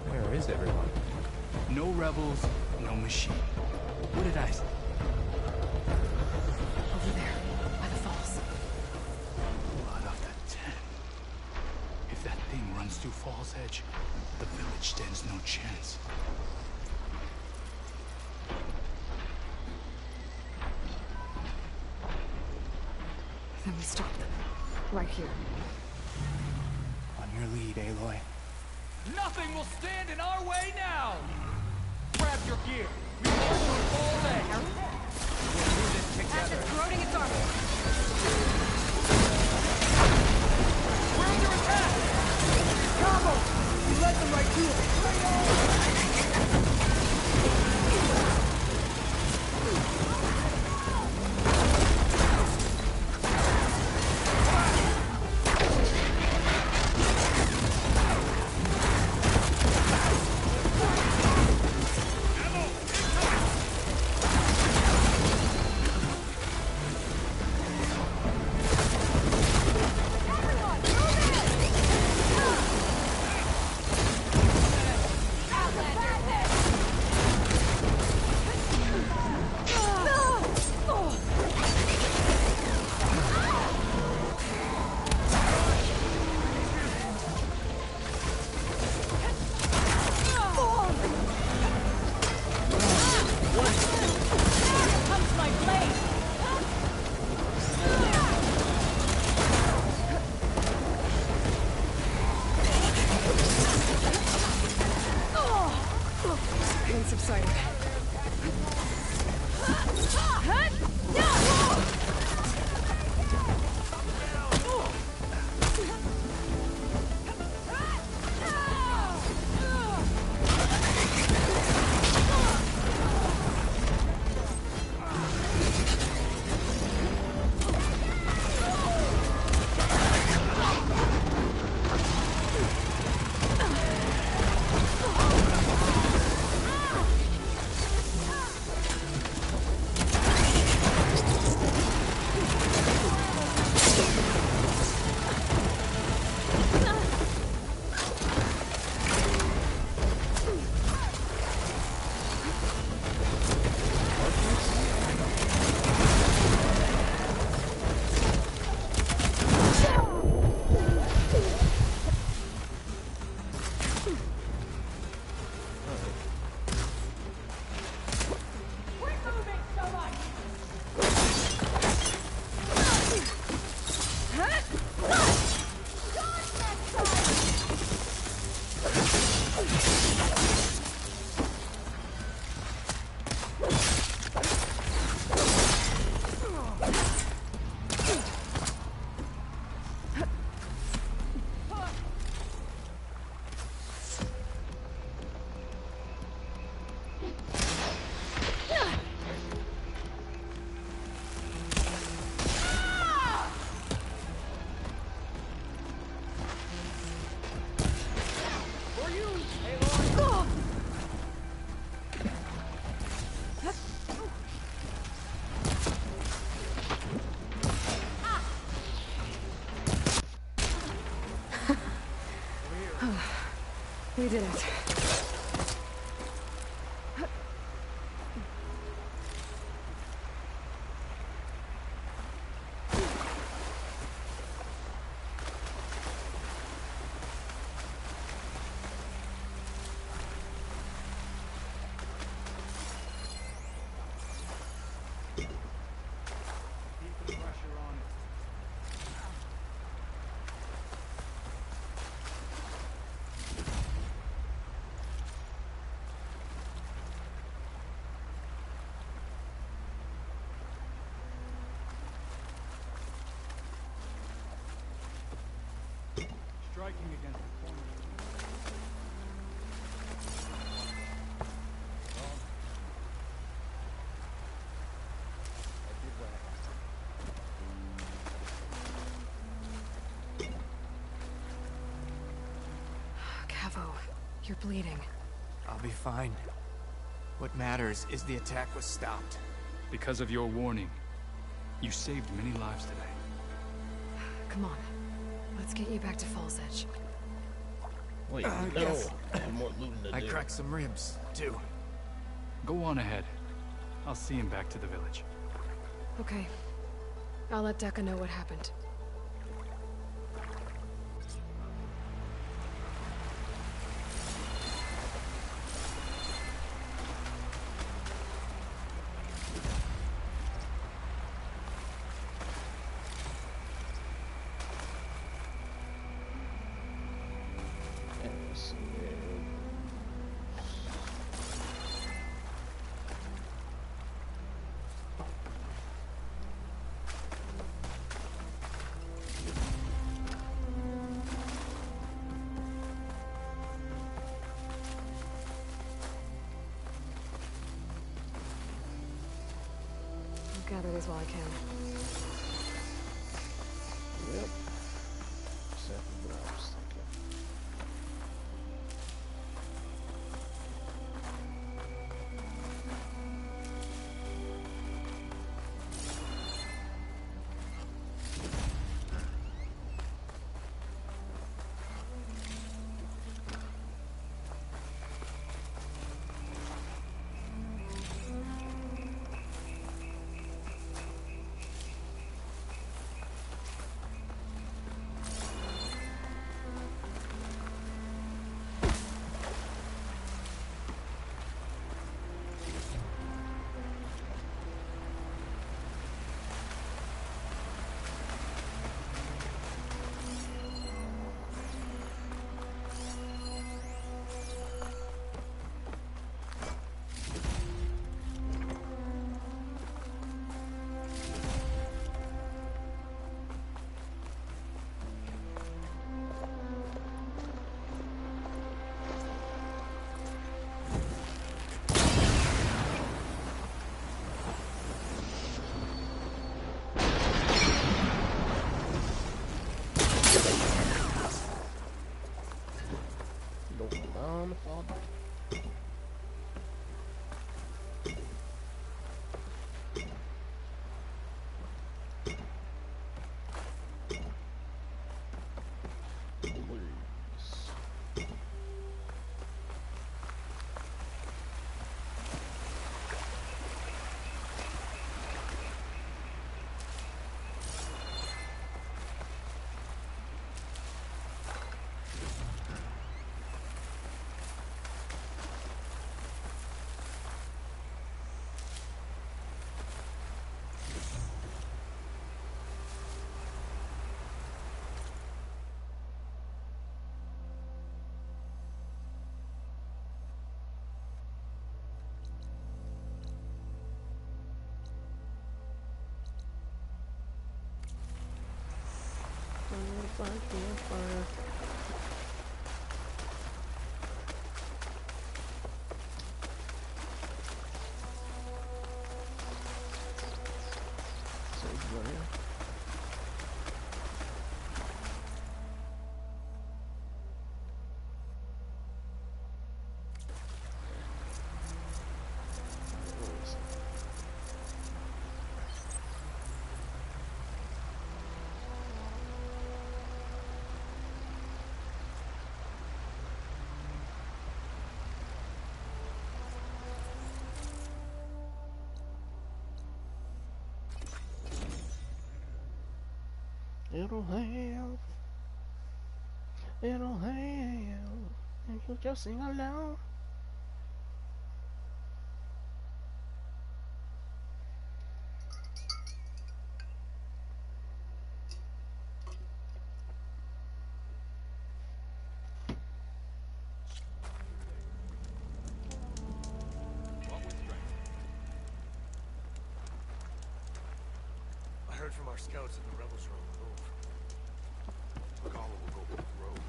Where is everyone? No rebels, no machine. What did I say? Over there, by the falls. Blood of the Ten. If that thing runs through Fall's Edge, the village stands no chance. Then we stop them. Right here. On your lead, Aloy. Nothing will stand in our way now! Grab your gear. We march on Fall's Edge. We'll do this together. Ashes corroding its armor. We're under attack! Combo! We led them right to it. We did it. Striking against the corner. Cavo, you're bleeding. I'll be fine. What matters is the attack was stopped. Because of your warning, you saved many lives today. Come on. Let's get you back to Falls Edge. Wait, no. Yes. I have more looting to I do. cracked some ribs, too. Go on ahead. I'll see him back to the village. Okay. I'll let Dekka know what happened. Gather these while I can. Yep. Exactly what I was thinking. Fire. It'll have. It'll have. And you just sing along. I heard from our scouts that the rebels are on the move. Regala will go with the road.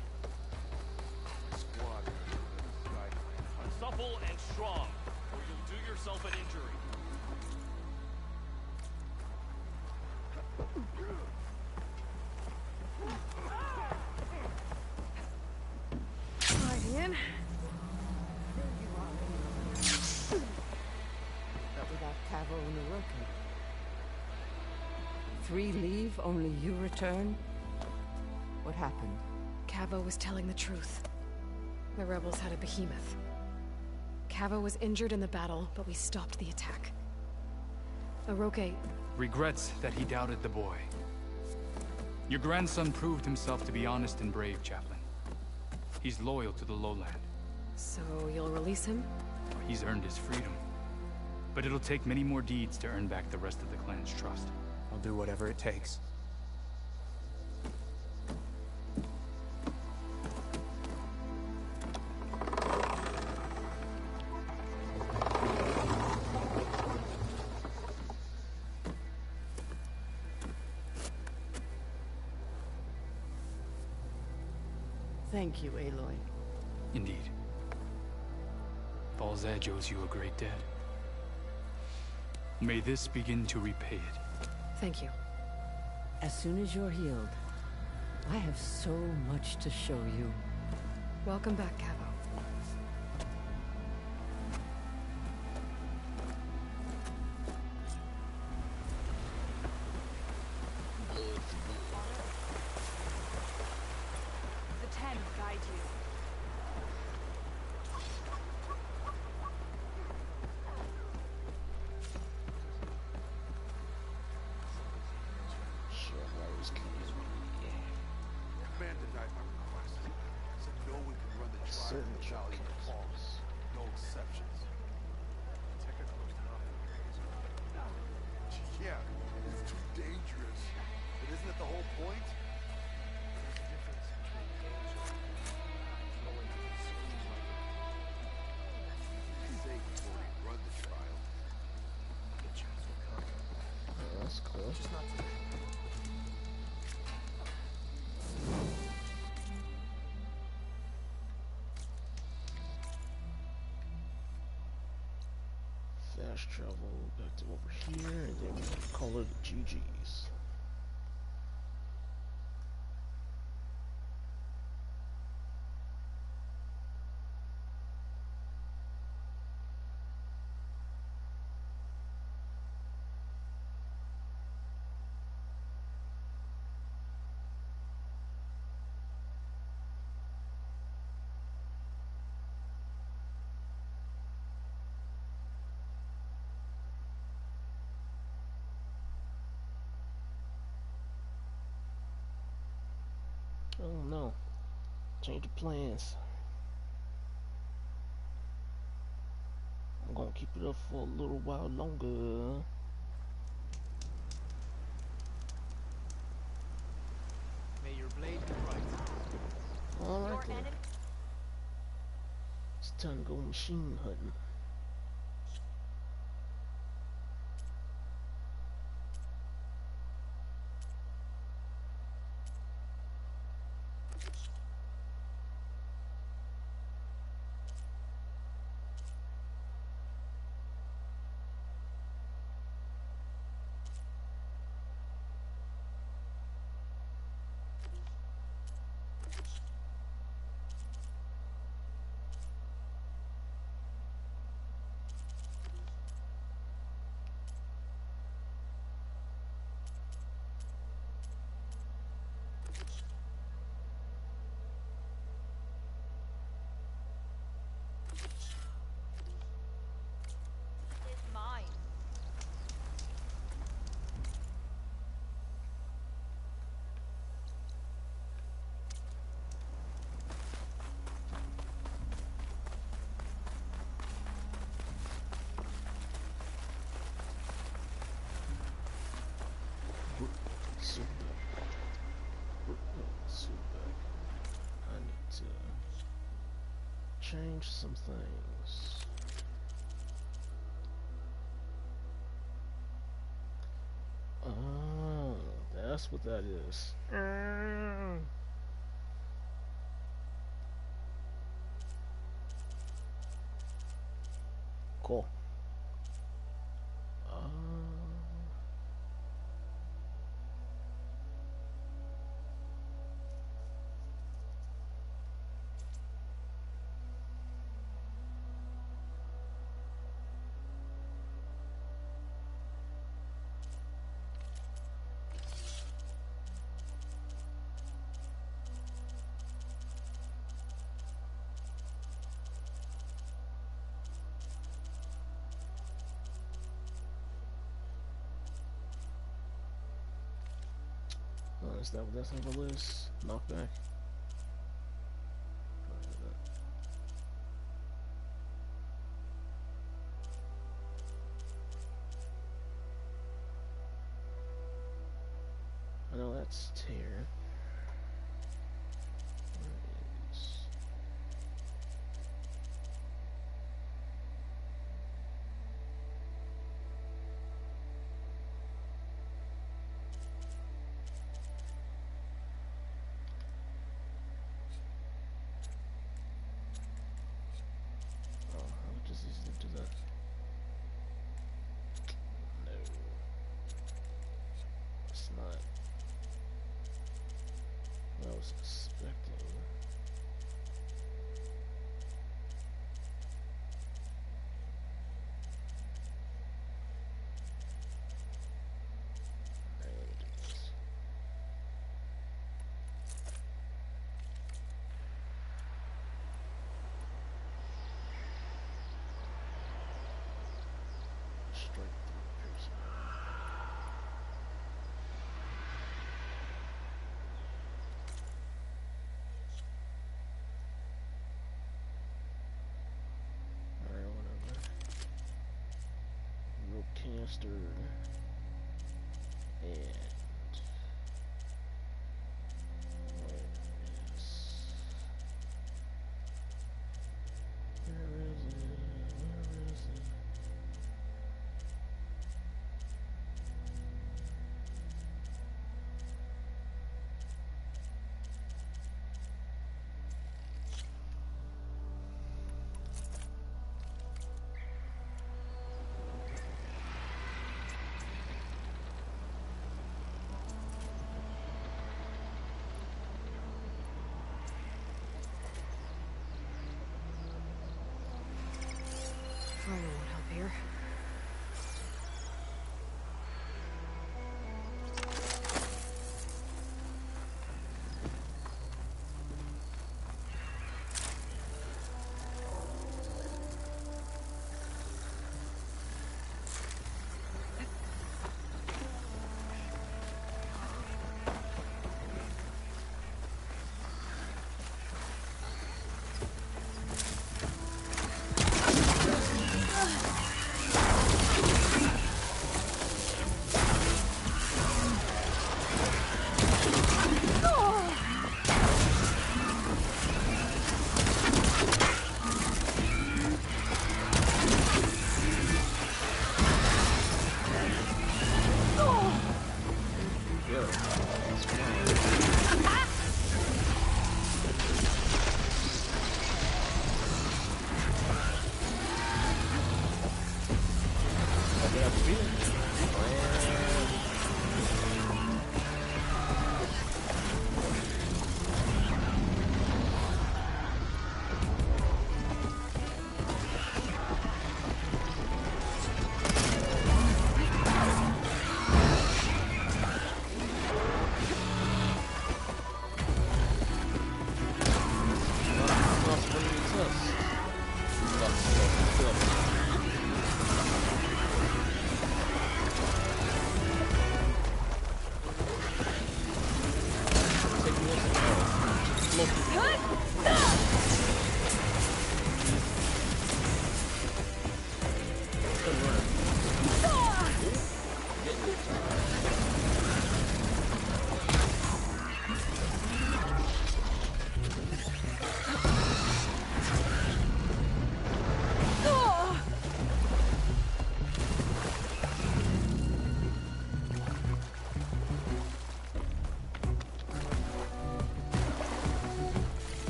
My squad is the Sky Clan. Supple and strong, or you'll do yourself an injury. Right in. But without Cavo and Orochi. 3 leave, only you return? What happened? Cavo was telling the truth. The rebels had a behemoth. Cavo was injured in the battle, but we stopped the attack. Orochi regrets that he doubted the boy. Your grandson proved himself to be honest and brave, Chaplain. He's loyal to the lowland. So you'll release him? He's earned his freedom. But it'll take many more deeds to earn back the rest of the clan's trust. I'll do whatever it takes. Thank you, Aloy. Indeed. Falls Edge owes you a great debt. May this begin to repay it. Thank you. As soon as you're healed, I have so much to show you. Welcome back, Cavo. The Ten will guide you. Command denied my request. Said no one can run the trial in the Valley of the Falls. No exceptions. Tekka close enough. Yeah, it's too dangerous. But isn't it the whole point? There's a difference between danger and knowing you can scream like it. Be safe before we run the trial. The chance will come. That's cool. Just not today. Fast travel back to over here, and then we can call it GG's. Oh no. Change the plans. I'm gonna keep it up for a little while longer. May your blade be bright. Alright then. It's time to go machine hunting. change some things. Oh, that's what that is. Cool. Is that what that's number is? Knockback. I know that's tear. Canister and where is it? Fire won't help here.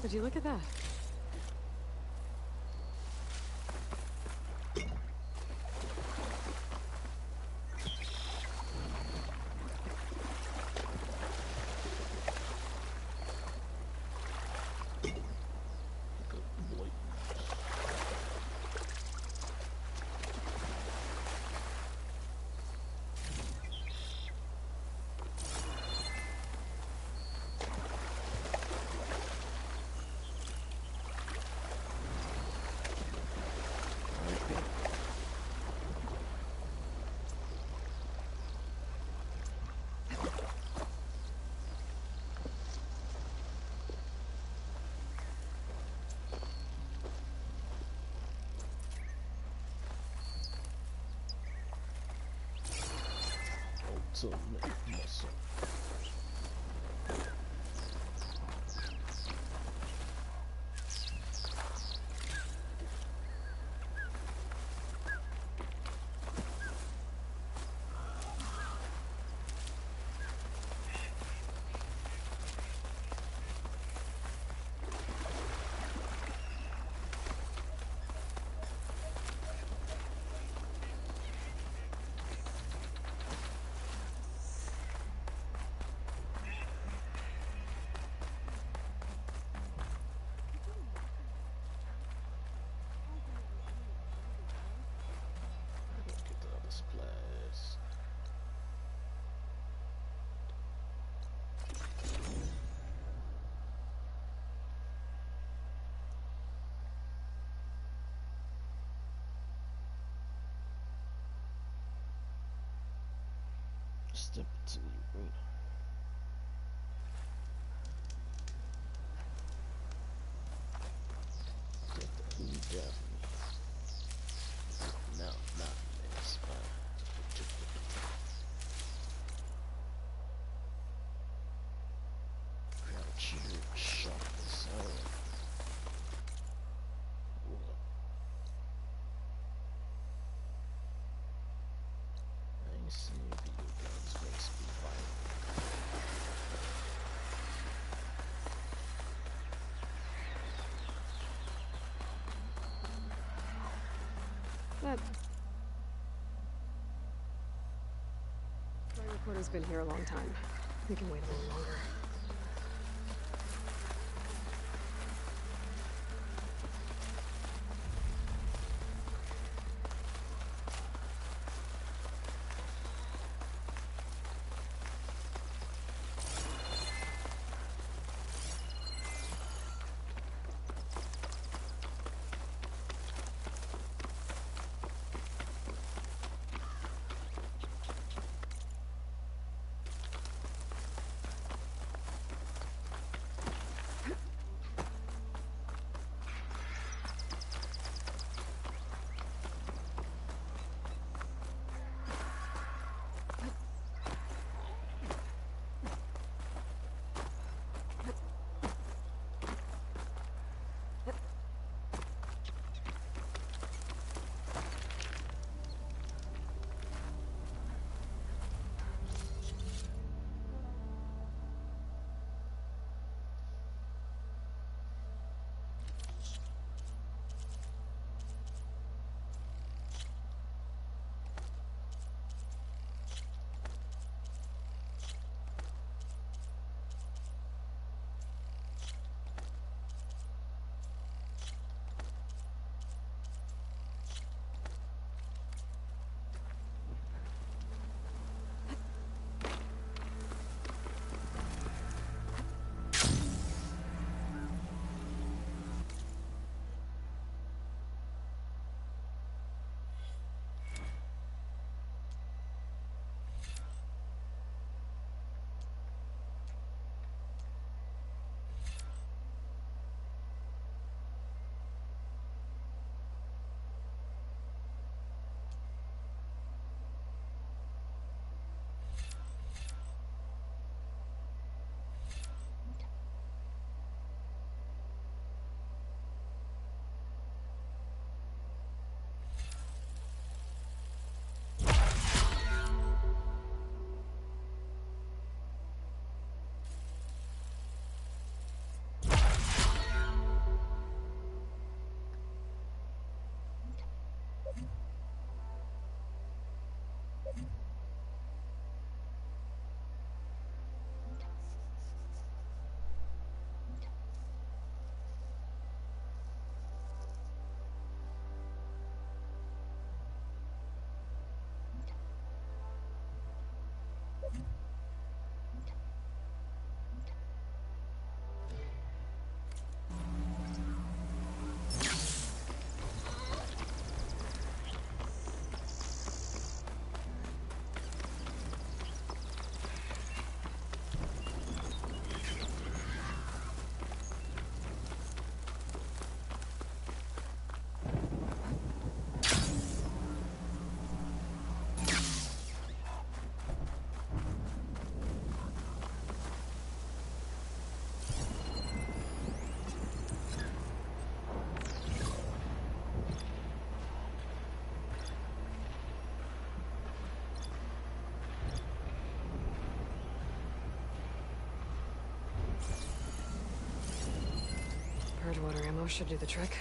Would you look at that? Ultimate muscle. Get the other supplies. Step into the arena. Get the hood down. No, not this, crouch you, shot this out. I ain't seen video games makes me violent. That... My reporter's been here a long time. We can wait a little longer. Charge water ammo should do the trick.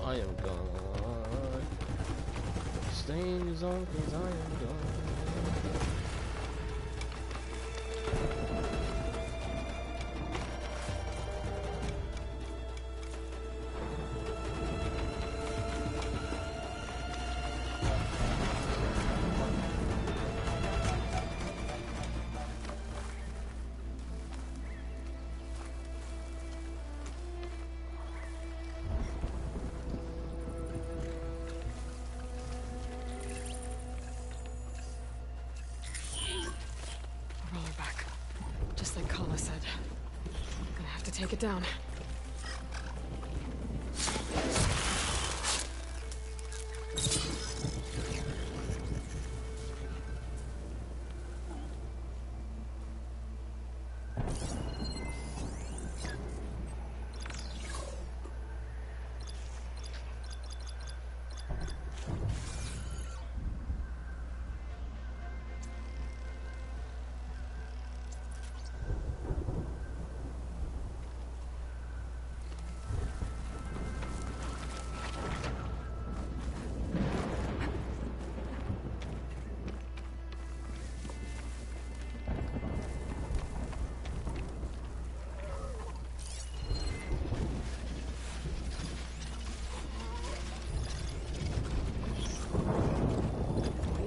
I am gone. Staying on cause I am gone. Just like Kala said. Gonna have to take it down.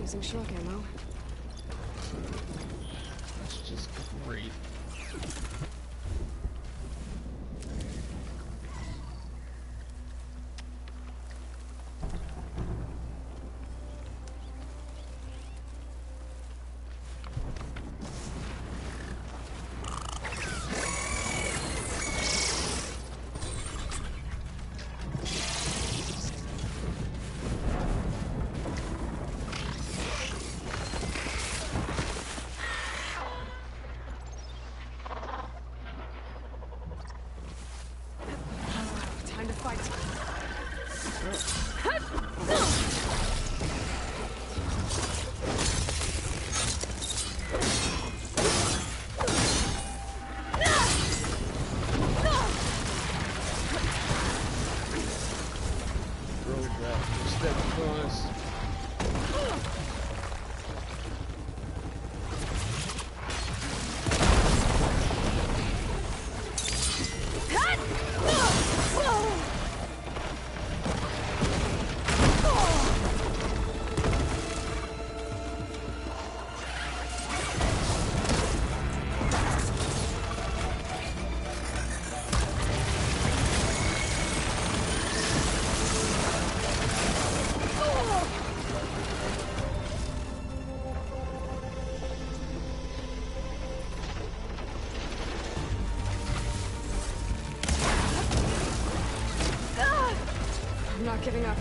Using shock ammo. That's just great. Not giving up.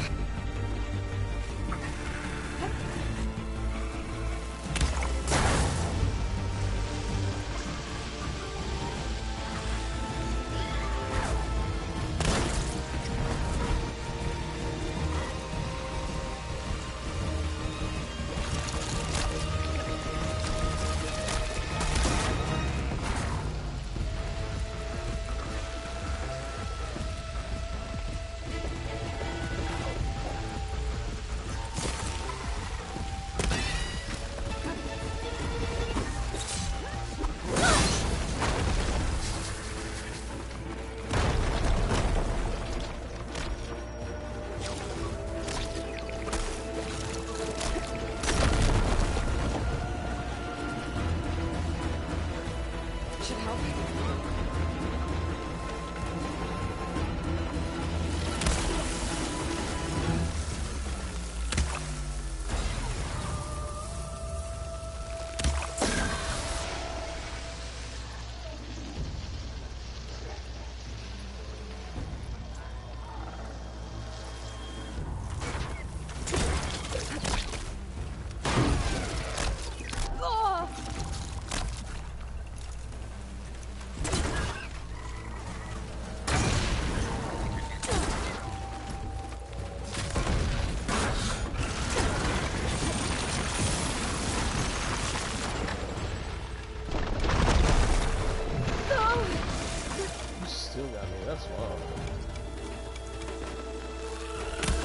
That's wild.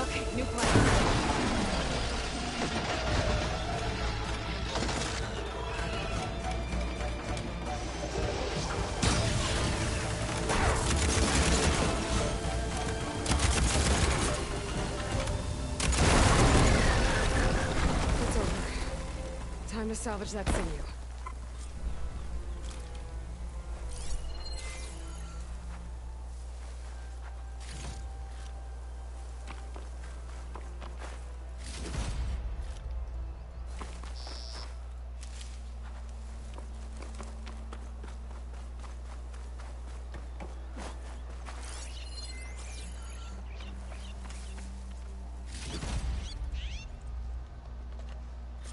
Okay, new plan. It's over. Time to salvage that sinew.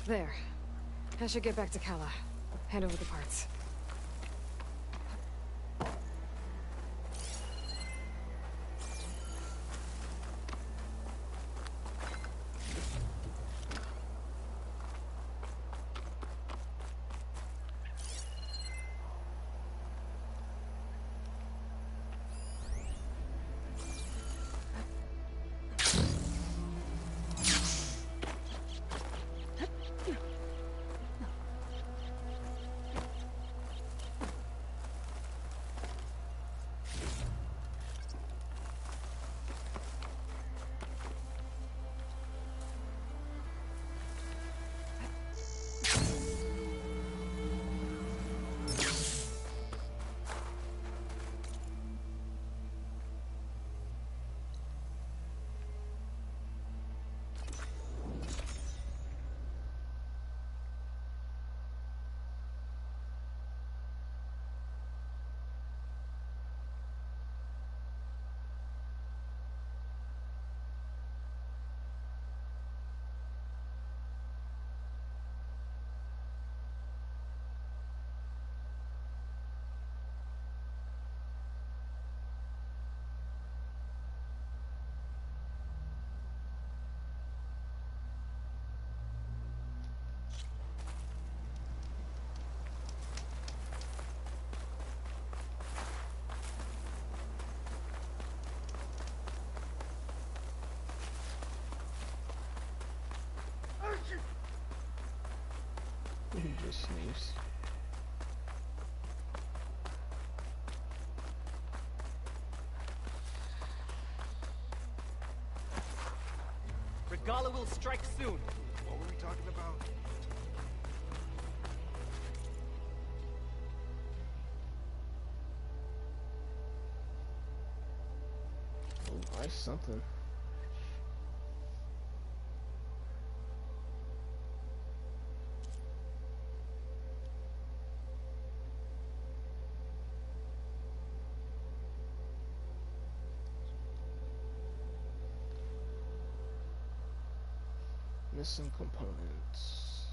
There. I should get back to Kala. Hand over the parts. He just sneezed. Regala will strike soon. What were we talking about? Oh, nice something. Missing components.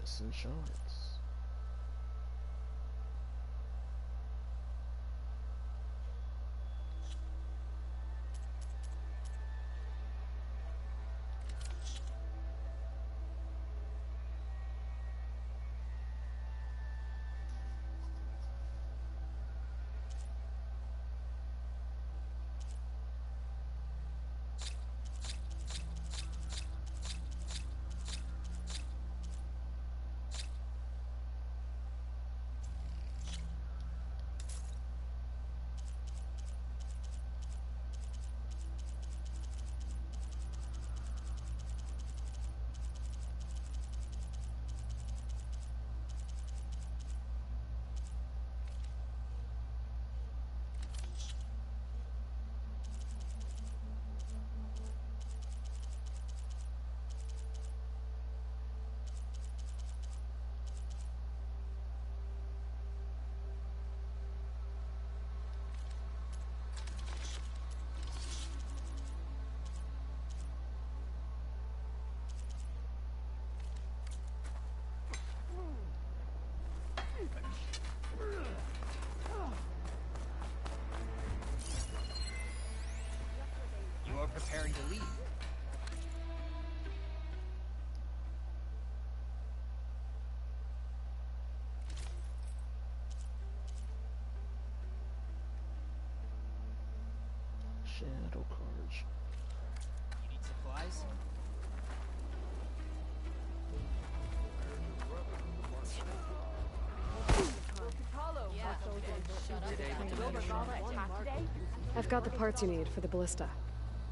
Missing shards. You are preparing to leave. Shadow cards. You need supplies? I've got the parts you need for the ballista.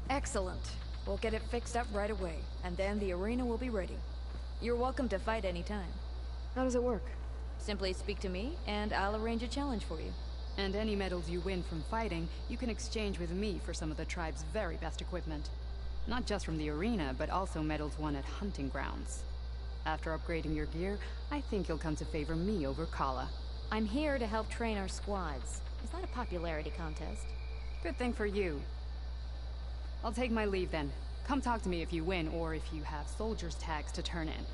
Excellent. We'll get it fixed up right away, and then the arena will be ready. You're welcome to fight anytime. How does it work? Simply speak to me, and I'll arrange a challenge for you. And any medals you win from fighting, you can exchange with me for some of the tribe's very best equipment. Not just from the arena, but also medals won at hunting grounds. After upgrading your gear, I think you'll come to favor me over Kala. I'm here to help train our squads. It's not a popularity contest. Good thing for you. I'll take my leave then. Come talk to me if you win, or if you have soldiers' tags to turn in.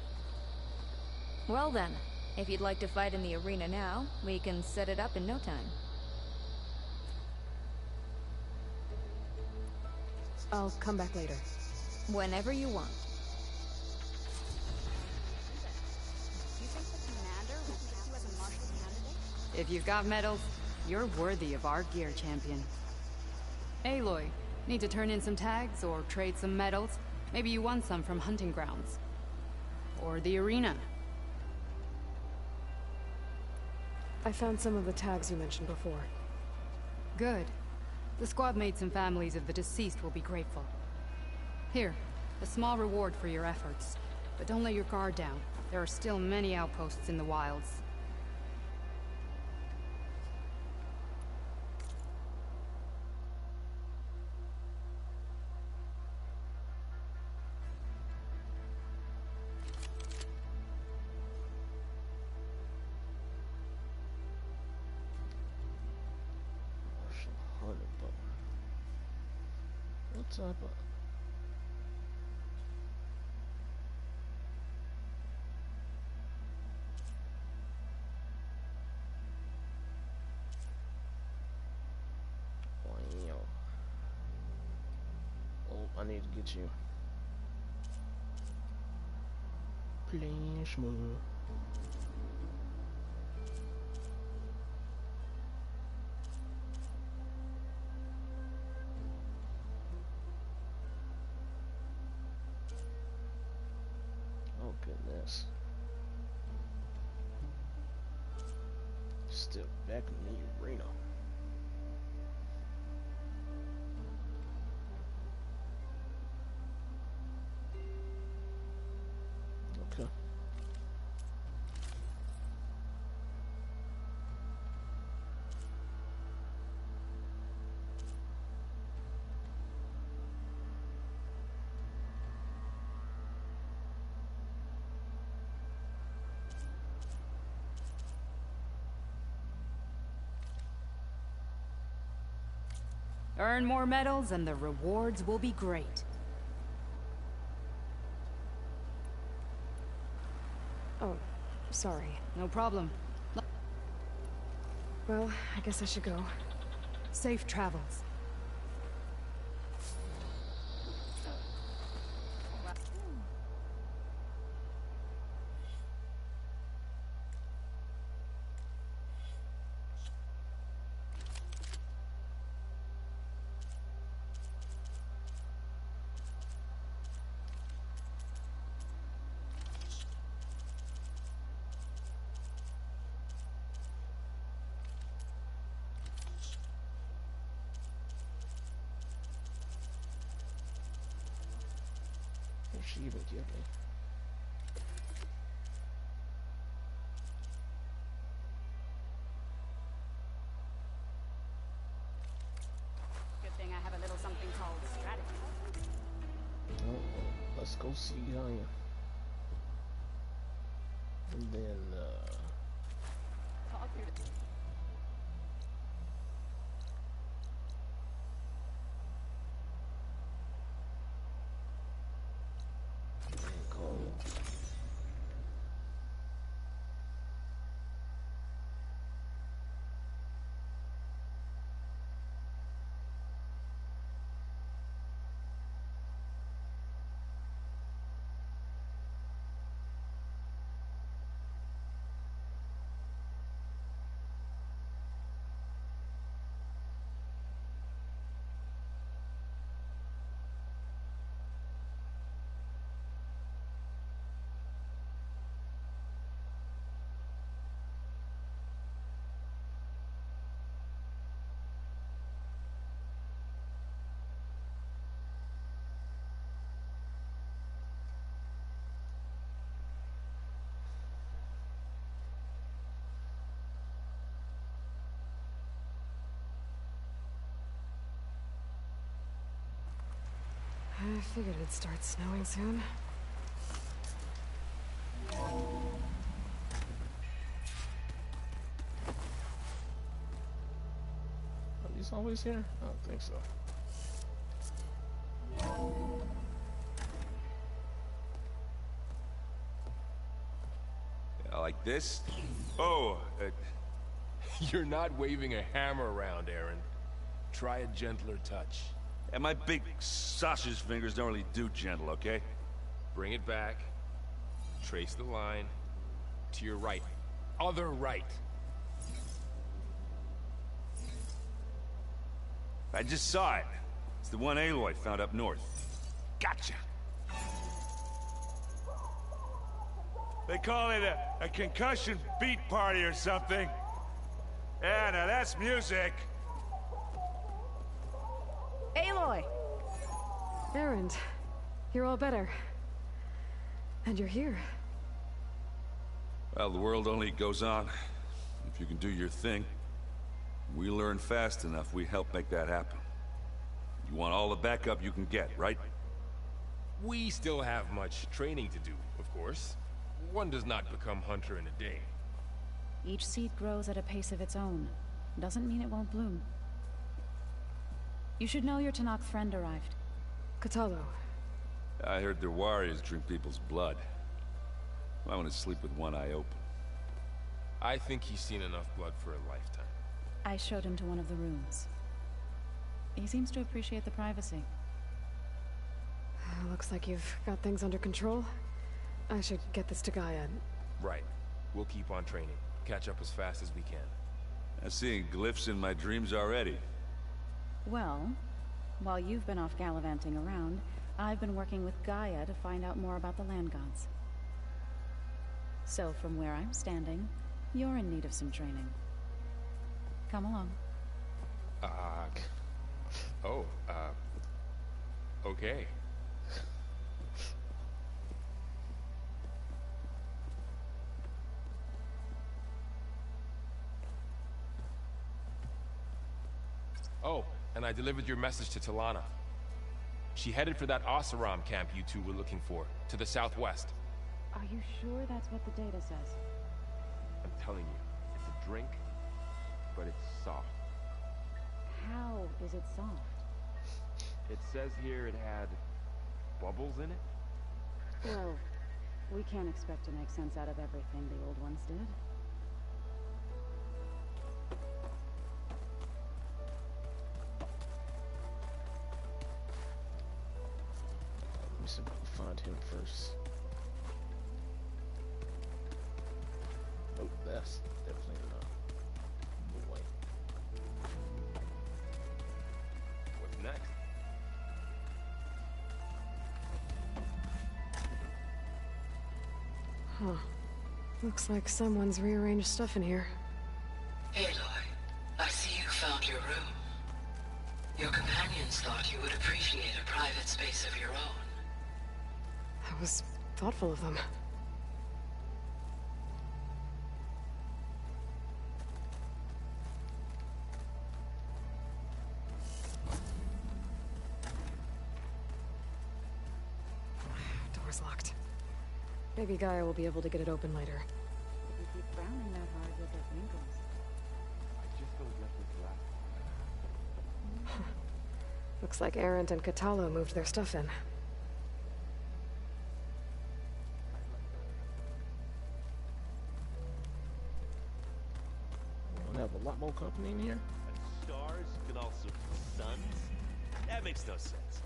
Well then, if you'd like to fight in the arena now, we can set it up in no time. I'll come back later. Whenever you want. Do you think the commander will pick you as a martial candidate? If you've got medals, you're worthy of our gear, champion. Aloy, need to turn in some tags or trade some medals? Maybe you won some from hunting grounds. Or the arena. I found some of the tags you mentioned before. Good. The squad mates and families of the deceased will be grateful. Here, a small reward for your efforts. But don't let your guard down. There are still many outposts in the wilds. What type of... Wow. Oh, I need to get you. Please move. Oh goodness. Still back in the arena. Okay. Earn more medals and the rewards will be great. Oh, sorry. No problem. Well, I guess I should go. Safe travels. What's she even give me? Good thing I have a little something called strategy. Oh, well, let's go see Gaia. And then, Talk through the... I figured it'd start snowing soon. Are these always here? I don't think so. Yeah, like this? Oh, You're not waving a hammer around, Aaron. Try a gentler touch. and my big sausage fingers don't really do gentle, okay? Bring it back. Trace the line. To your right. Other right. I just saw it. It's the one Aloy found up north. Gotcha. They call it a concussion beat party or something. Yeah, now that's music. Aloy! Erend, you're all better. And you're here. Well, the world only goes on. If you can do your thing. We learn fast enough, we help make that happen. You want all the backup you can get, right? We still have much training to do, of course. One does not become hunter in a day. Each seed grows at a pace of its own. Doesn't mean it won't bloom. You should know your Tenakth friend arrived. Kotallo. I heard their warriors drink people's blood. I want to sleep with one eye open. I think he's seen enough blood for a lifetime. I showed him to one of the rooms. He seems to appreciate the privacy. Looks like you've got things under control. I should get this to Gaia. Right. We'll keep on training. Catch up as fast as we can. I'm seeing glyphs in my dreams already. Well, while you've been off gallivanting around, I've been working with Gaia to find out more about the land gods. So from where I'm standing, you're in need of some training. Come along. Okay. Oh, and I delivered your message to Talana. She headed for that Oseram camp you two were looking for, to the southwest. Are you sure that's what the data says? I'm telling you, it's a drink, but it's soft. How is it soft? It says here it had bubbles in it? Well, we can't expect to make sense out of everything the old ones did. Let me see if I can find him first. Nope, that's definitely not the way. What's next? Huh. Looks like someone's rearranged stuff in here. Aloy, I see you found your room. Your companions thought you would appreciate a private space of your own. That was thoughtful of them. Door's locked. Maybe Gaia will be able to get it open later. If you keep frowning that hard, you'll get wrinkles. I just don't get this last. Looks like Erend and Kotallo moved their stuff in. We'll have a lot more company in here. Stars can also be suns? That makes no sense.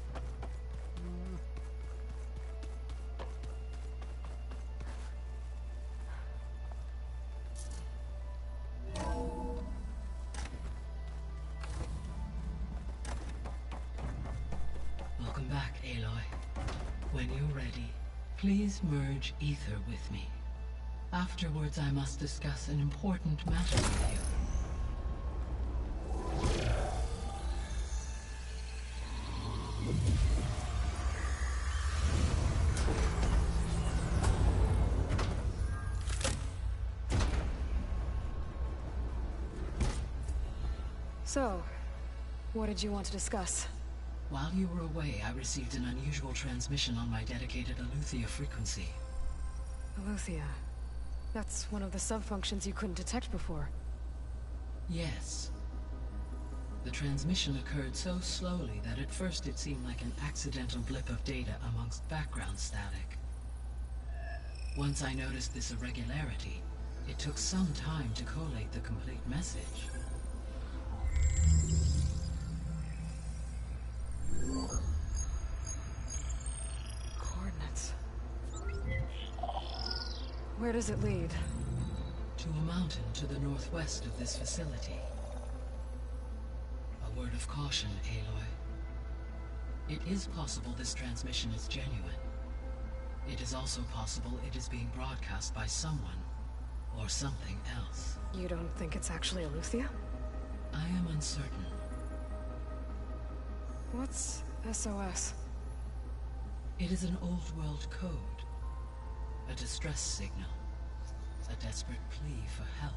Welcome back, Aloy. When you're ready, please merge ether with me. Afterwards, I must discuss an important matter with you. So, what did you want to discuss? While you were away, I received an unusual transmission on my dedicated Aletheia frequency. Aletheia. That's one of the sub-functions you couldn't detect before. Yes. The transmission occurred so slowly that at first it seemed like an accidental blip of data amongst background static. Once I noticed this irregularity, it took some time to collate the complete message. Coordinates. Where does it lead? To a mountain to the northwest of this facility. A word of caution, Aloy. It is possible this transmission is genuine. It is also possible it is being broadcast by someone, or something else. You don't think it's actually Aletheia? I am uncertain. What's SOS? It is an old-world code. A distress signal. A desperate plea for help.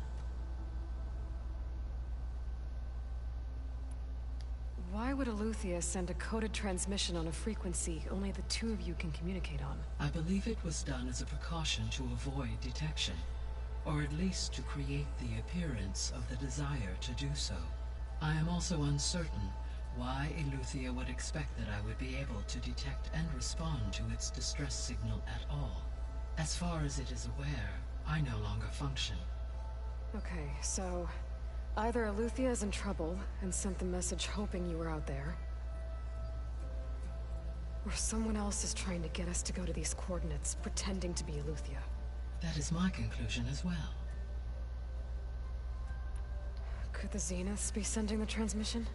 Why would Aletheia send a coded transmission on a frequency only the two of you can communicate on? I believe it was done as a precaution to avoid detection, or at least to create the appearance of the desire to do so. I am also uncertain why Aletheia would expect that I would be able to detect and respond to its distress signal at all. As far as it is aware, I no longer function. Okay, so either Aletheia is in trouble and sent the message hoping you were out there, or someone else is trying to get us to go to these coordinates, pretending to be Aletheia. That is my conclusion as well. Could the Zeniths be sending the transmission?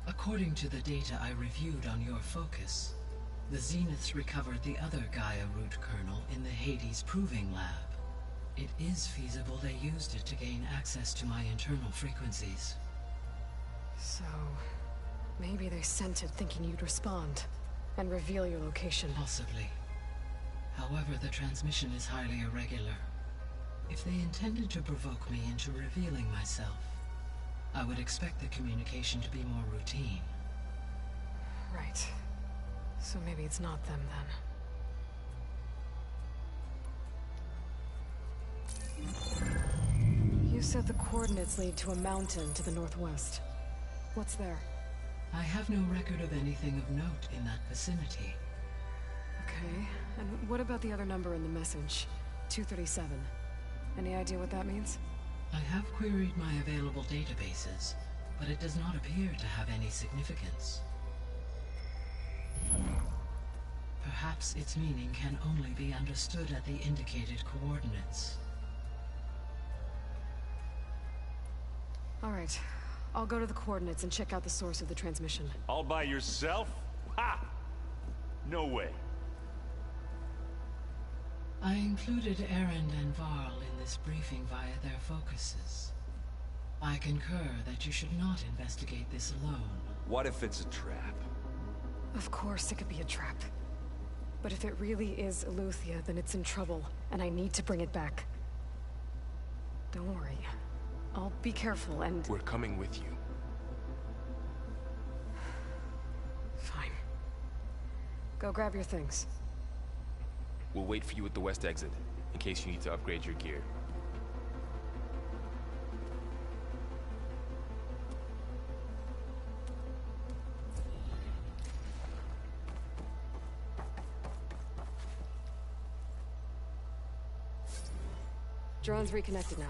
According to the data I reviewed on your focus, the Zeniths recovered the other Gaia root kernel in the Hades Proving Lab. It is feasible they used it to gain access to my internal frequencies. So, maybe they sent it thinking you'd respond, and reveal your location. Possibly. However, the transmission is highly irregular. If they intended to provoke me into revealing myself, I would expect the communication to be more routine. Right. So maybe it's not them, then. You said the coordinates lead to a mountain to the northwest. What's there? I have no record of anything of note in that vicinity. Okay, and what about the other number in the message? 237. Any idea what that means? I have queried my available databases, but it does not appear to have any significance. Perhaps its meaning can only be understood at the indicated coordinates. All right. I'll go to the coordinates and check out the source of the transmission. All by yourself? Ha! No way. I included Erend and Varl in this briefing via their focuses. I concur that you should not investigate this alone. What if it's a trap? Of course it could be a trap. But if it really is Aletheia, then it's in trouble, and I need to bring it back. Don't worry. I'll be careful and... We're coming with you. Fine. Go grab your things. We'll wait for you at the west exit, in case you need to upgrade your gear. Drone's reconnected now.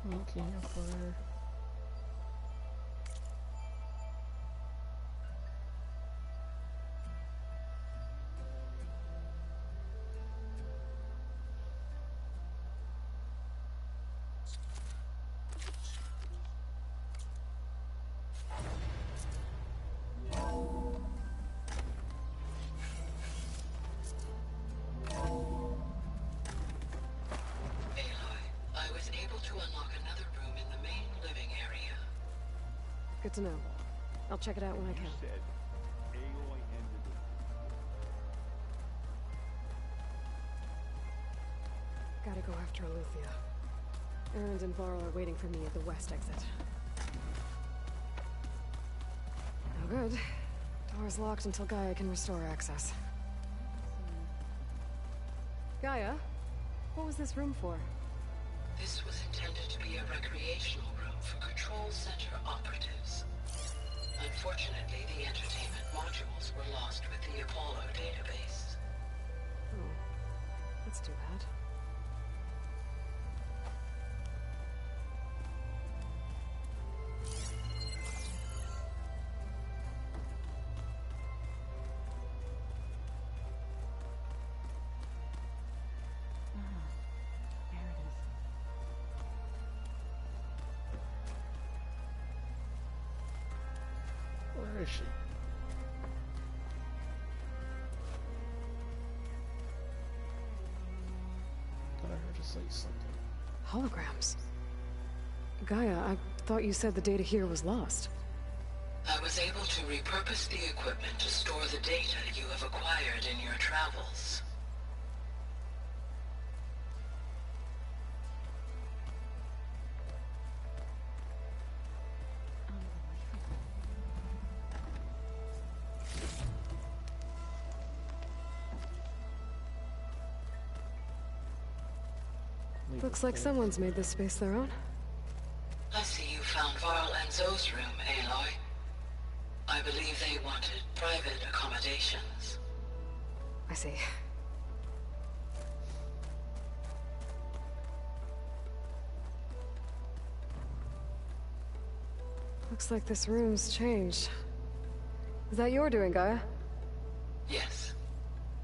Looking for... Good to know. I'll check it out when I can. Said Aloy ended Gotta go after Eleuthia. Erend and Varl are waiting for me at the west exit. No good. Door's locked until Gaia can restore access. Gaia? What was this room for? This was intended to be a recreational room for Control Center operatives. Unfortunately, the entertainment modules were lost with the Apollo database. Oh, that's too bad. Where is she? Thought I heard her say something. Holograms. Gaia, I thought you said the data here was lost. I was able to repurpose the equipment to store the data you have acquired in your travels. Looks like someone's made this space their own. I see you found Varl and Zoe's room, Aloy. I believe they wanted private accommodations. I see. Looks like this room's changed. Is that your doing, Gaia? Yes.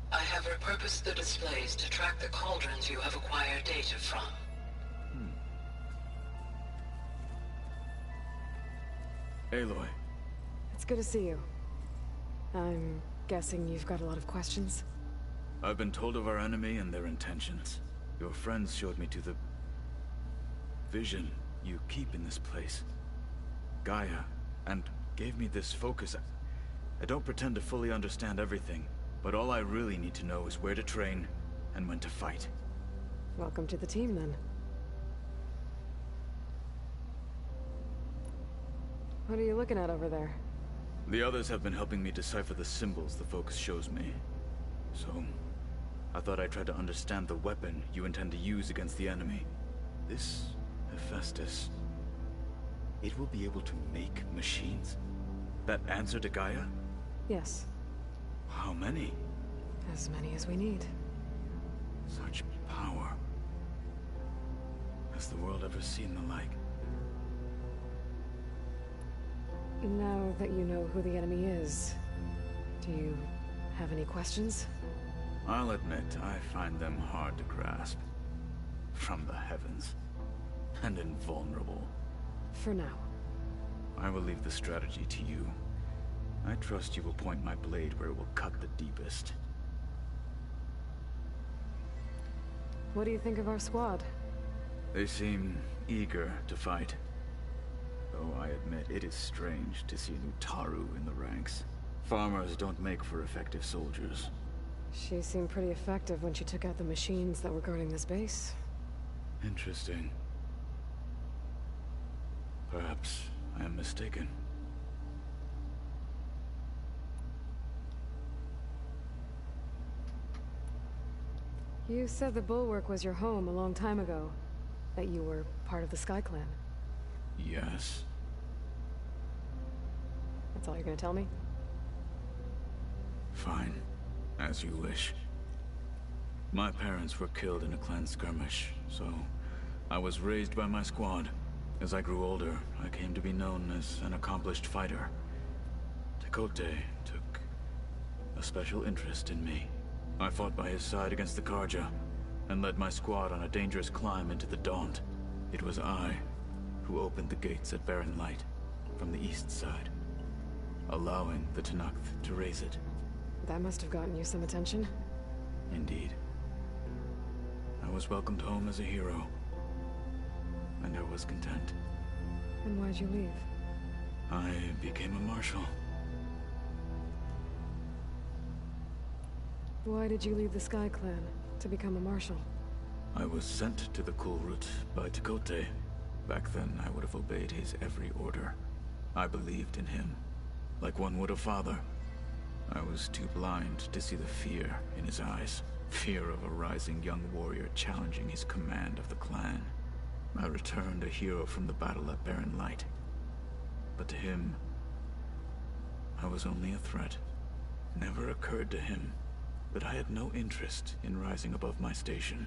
I have repurposed the displays to track the cauldrons you have acquired data from. Aloy. It's good to see you. I'm guessing you've got a lot of questions? I've been told of our enemy and their intentions. Your friends showed me to the vision you keep in this place. Gaia, and gave me this focus. I don't pretend to fully understand everything, but all I really need to know is where to train and when to fight. Welcome to the team, then. What are you looking at over there? The others have been helping me decipher the symbols the focus shows me. So, I thought I'd try to understand the weapon you intend to use against the enemy. This Hephaestus, it will be able to make machines? That answer to Gaia? Yes. How many? As many as we need. Such power. Has the world ever seen the like? Now that you know who the enemy is, do you have any questions? I'll admit, I find them hard to grasp. From the heavens. And invulnerable. For now. I will leave the strategy to you. I trust you will point my blade where it will cut the deepest. What do you think of our squad? They seem eager to fight. Though I admit it is strange to see an Utaru in the ranks. Farmers don't make for effective soldiers. She seemed pretty effective when she took out the machines that were guarding this base. Interesting. Perhaps I am mistaken. You said the Bulwark was your home a long time ago. That you were part of the Sky Clan. Yes. That's all you're gonna tell me? Fine. As you wish. My parents were killed in a clan skirmish, so I was raised by my squad. As I grew older, I came to be known as an accomplished fighter. Tekote took a special interest in me. I fought by his side against the Karja, and led my squad on a dangerous climb into the Daunt. It was I who opened the gates at Barren Light, from the east side, allowing the Tenakth to raise it. That must have gotten you some attention. Indeed. I was welcomed home as a hero, and I was content. And why'd you leave? I became a marshal. Why did you leave the Sky Clan to become a marshal? I was sent to the Kulrut by Tekote. Back then, I would have obeyed his every order. I believed in him, like one would a father. I was too blind to see the fear in his eyes. Fear of a rising young warrior challenging his command of the clan. I returned a hero from the battle at Barren Light. But to him, I was only a threat. Never occurred to him that I had no interest in rising above my station.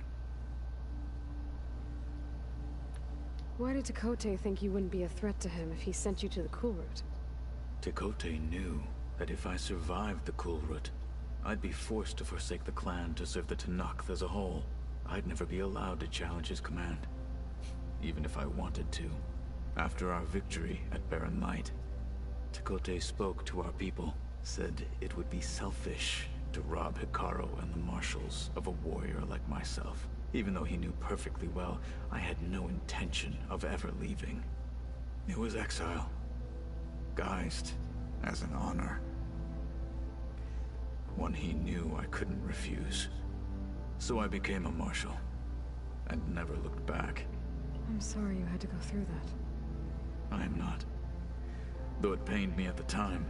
Why did Tekote think you wouldn't be a threat to him if he sent you to the Kulrut? Tekote knew that if I survived the Kulrut, I'd be forced to forsake the clan to serve the Tenakth as a whole. I'd never be allowed to challenge his command, even if I wanted to. After our victory at Barren Light, Tekote spoke to our people, said it would be selfish to rob Hekarro and the Marshals of a warrior like myself. Even though he knew perfectly well, I had no intention of ever leaving. It was exile, guised as an honor. One he knew I couldn't refuse. So I became a Marshal, and never looked back. I'm sorry you had to go through that. I am not. Though it pained me at the time,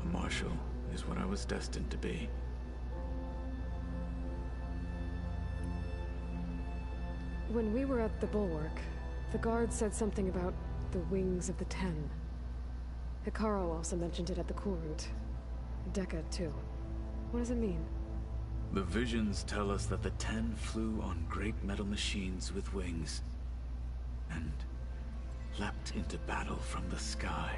a Marshal is what I was destined to be. When we were at the Bulwark, the guard said something about the Wings of the Ten. Hekarro also mentioned it at the Kulrut. Dekka, too. What does it mean? The visions tell us that the Ten flew on great metal machines with wings, and leapt into battle from the sky.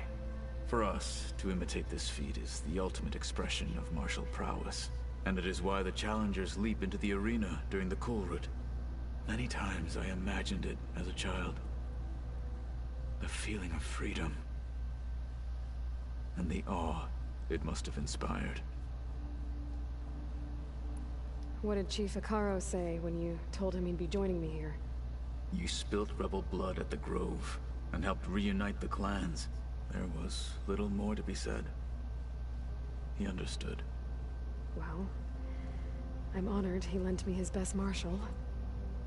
For us, to imitate this feat is the ultimate expression of martial prowess, and it is why the challengers leap into the arena during the Kulrut. Many times I imagined it as a child. The feeling of freedom, and the awe it must have inspired. What did Chief Hekarro say when you told him he'd be joining me here? You spilt rebel blood at the Grove, and helped reunite the clans. There was little more to be said. He understood. Well, I'm honored he lent me his best marshal.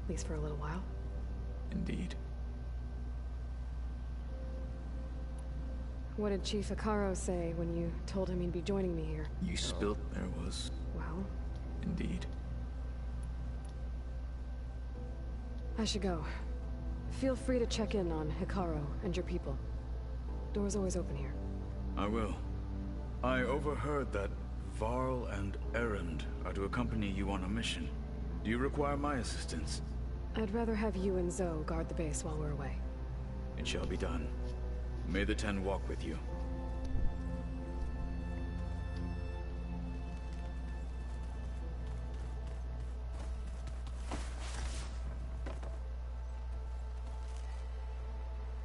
At least for a little while. Indeed. What did Chief Hekarro say when you told him he'd be joining me here? You spilt there was... Well? Indeed. I should go. Feel free to check in on Hekarro and your people. Door's always open here. I will. I overheard that Varl and Erend are to accompany you on a mission. Do you require my assistance? I'd rather have you and Zoe guard the base while we're away. It shall be done. May the Ten walk with you.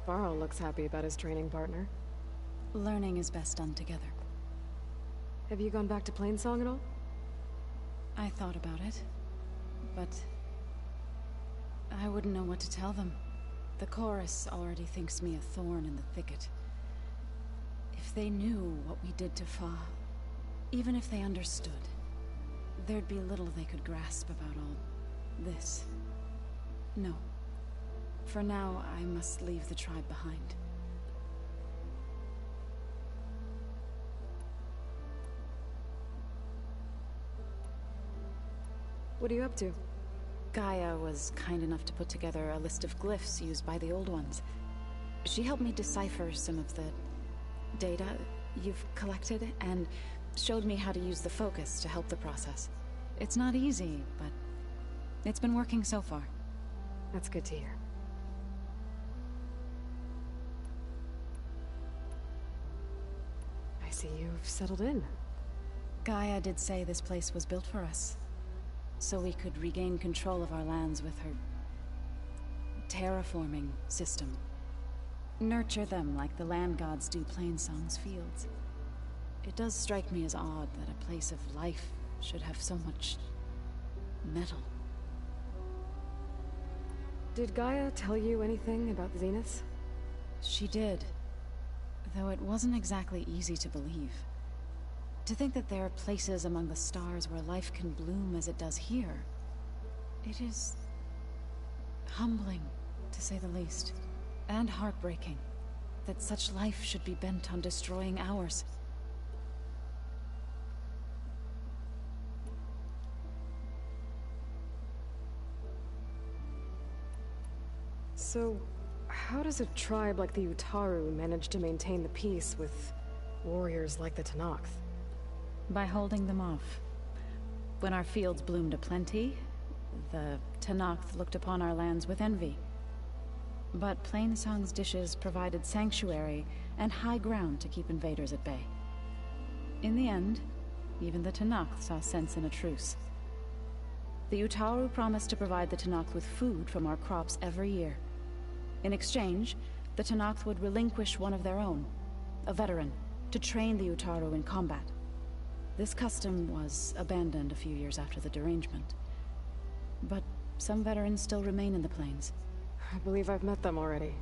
Varl looks happy about his training partner. Learning is best done together. Have you gone back to Plainsong at all? I thought about it, but I wouldn't know what to tell them. The chorus already thinks me a thorn in the thicket. If they knew what we did to Fa, even if they understood, there'd be little they could grasp about all this. No. For now, I must leave the tribe behind. What are you up to? Gaia was kind enough to put together a list of glyphs used by the Old Ones. She helped me decipher some of the data you've collected, and showed me how to use the focus to help the process. It's not easy, but it's been working so far. That's good to hear. I see you've settled in. Gaia did say this place was built for us, so we could regain control of our lands with her terraforming system. Nurture them like the land gods do Plainsong's fields. It does strike me as odd that a place of life should have so much metal. Did Gaia tell you anything about the Zeniths? She did, though it wasn't exactly easy to believe. To think that there are places among the stars where life can bloom as it does here, it is Humbling, to say the least. And heartbreaking. That such life should be bent on destroying ours. So, how does a tribe like the Utaru manage to maintain the peace with warriors like the Tenakth? By holding them off. When our fields bloomed aplenty, the Tenakth looked upon our lands with envy. But Plainsong's dishes provided sanctuary and high ground to keep invaders at bay. In the end, even the Tenakth saw sense in a truce. The Utaru promised to provide the Tenakth with food from our crops every year. In exchange, the Tenakth would relinquish one of their own, a veteran, to train the Utaru in combat. This custom was abandoned a few years after the derangement. But some veterans still remain in the plains. I believe I've met them already.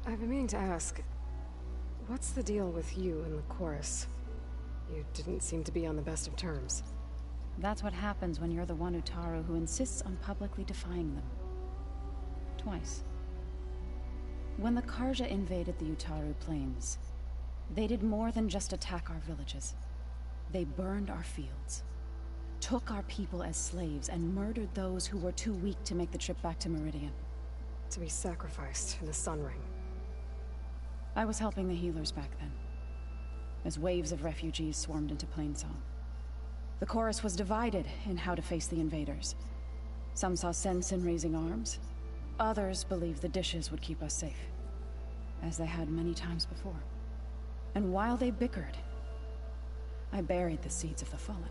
I've been meaning to ask, what's the deal with you and the chorus? You didn't seem to be on the best of terms. That's what happens when you're the one Utaru who insists on publicly defying them. Twice. When the Carja invaded the Utaru plains, they did more than just attack our villages. They burned our fields, took our people as slaves, and murdered those who were too weak to make the trip back to Meridian. To be sacrificed in the Sun Ring. I was helping the healers back then, as waves of refugees swarmed into Plainsong. The chorus was divided in how to face the invaders. Some saw sense in raising arms. Others believed the dishes would keep us safe, as they had many times before. And while they bickered, I buried the seeds of the fallen.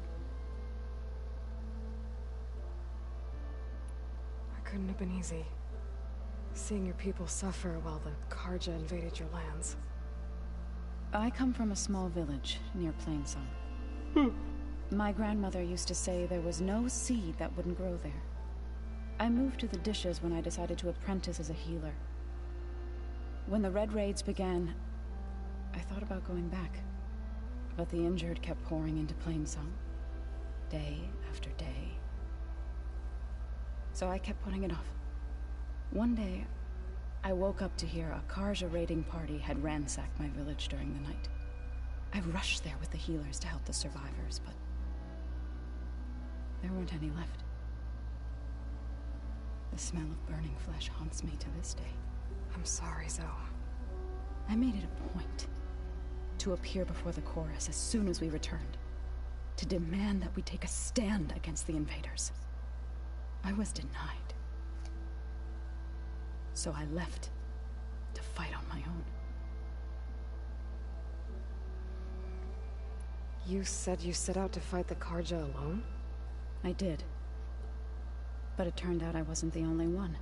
It couldn't have been easy. Seeing your people suffer while the Carja invaded your lands. I come from a small village near Plainsong. My grandmother used to say there was no seed that wouldn't grow there. I moved to the dishes when I decided to apprentice as a healer. When the Red Raids began, I thought about going back. But the injured kept pouring into Plainsong, day after day. So I kept putting it off. One day, I woke up to hear a Carja raiding party had ransacked my village during the night. I rushed there with the healers to help the survivors, but there weren't any left. The smell of burning flesh haunts me to this day. I'm sorry, Zoe. I made it a point to appear before the chorus as soon as we returned, to demand that we take a stand against the invaders. I was denied. So I left to fight on my own. You said you set out to fight the Carja alone? I did. But it turned out I wasn't the only one.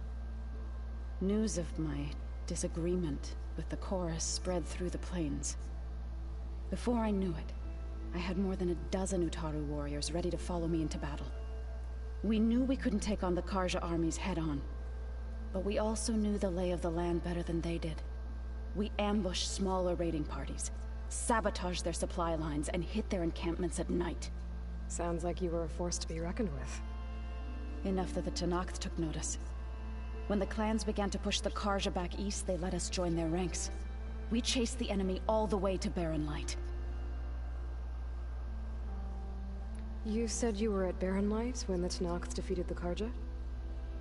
News of my disagreement with the chorus spread through the plains. Before I knew it, I had more than a dozen Utaru warriors ready to follow me into battle. We knew we couldn't take on the Carja armies head-on, but we also knew the lay of the land better than they did. We ambushed smaller raiding parties, sabotaged their supply lines, and hit their encampments at night. Sounds like you were a force to be reckoned with. Enough that the Tenakth took notice. When the clans began to push the Carja back east, they let us join their ranks. We chased the enemy all the way to Barren Light. You said you were at Barren Light when the Tenakth defeated the Carja?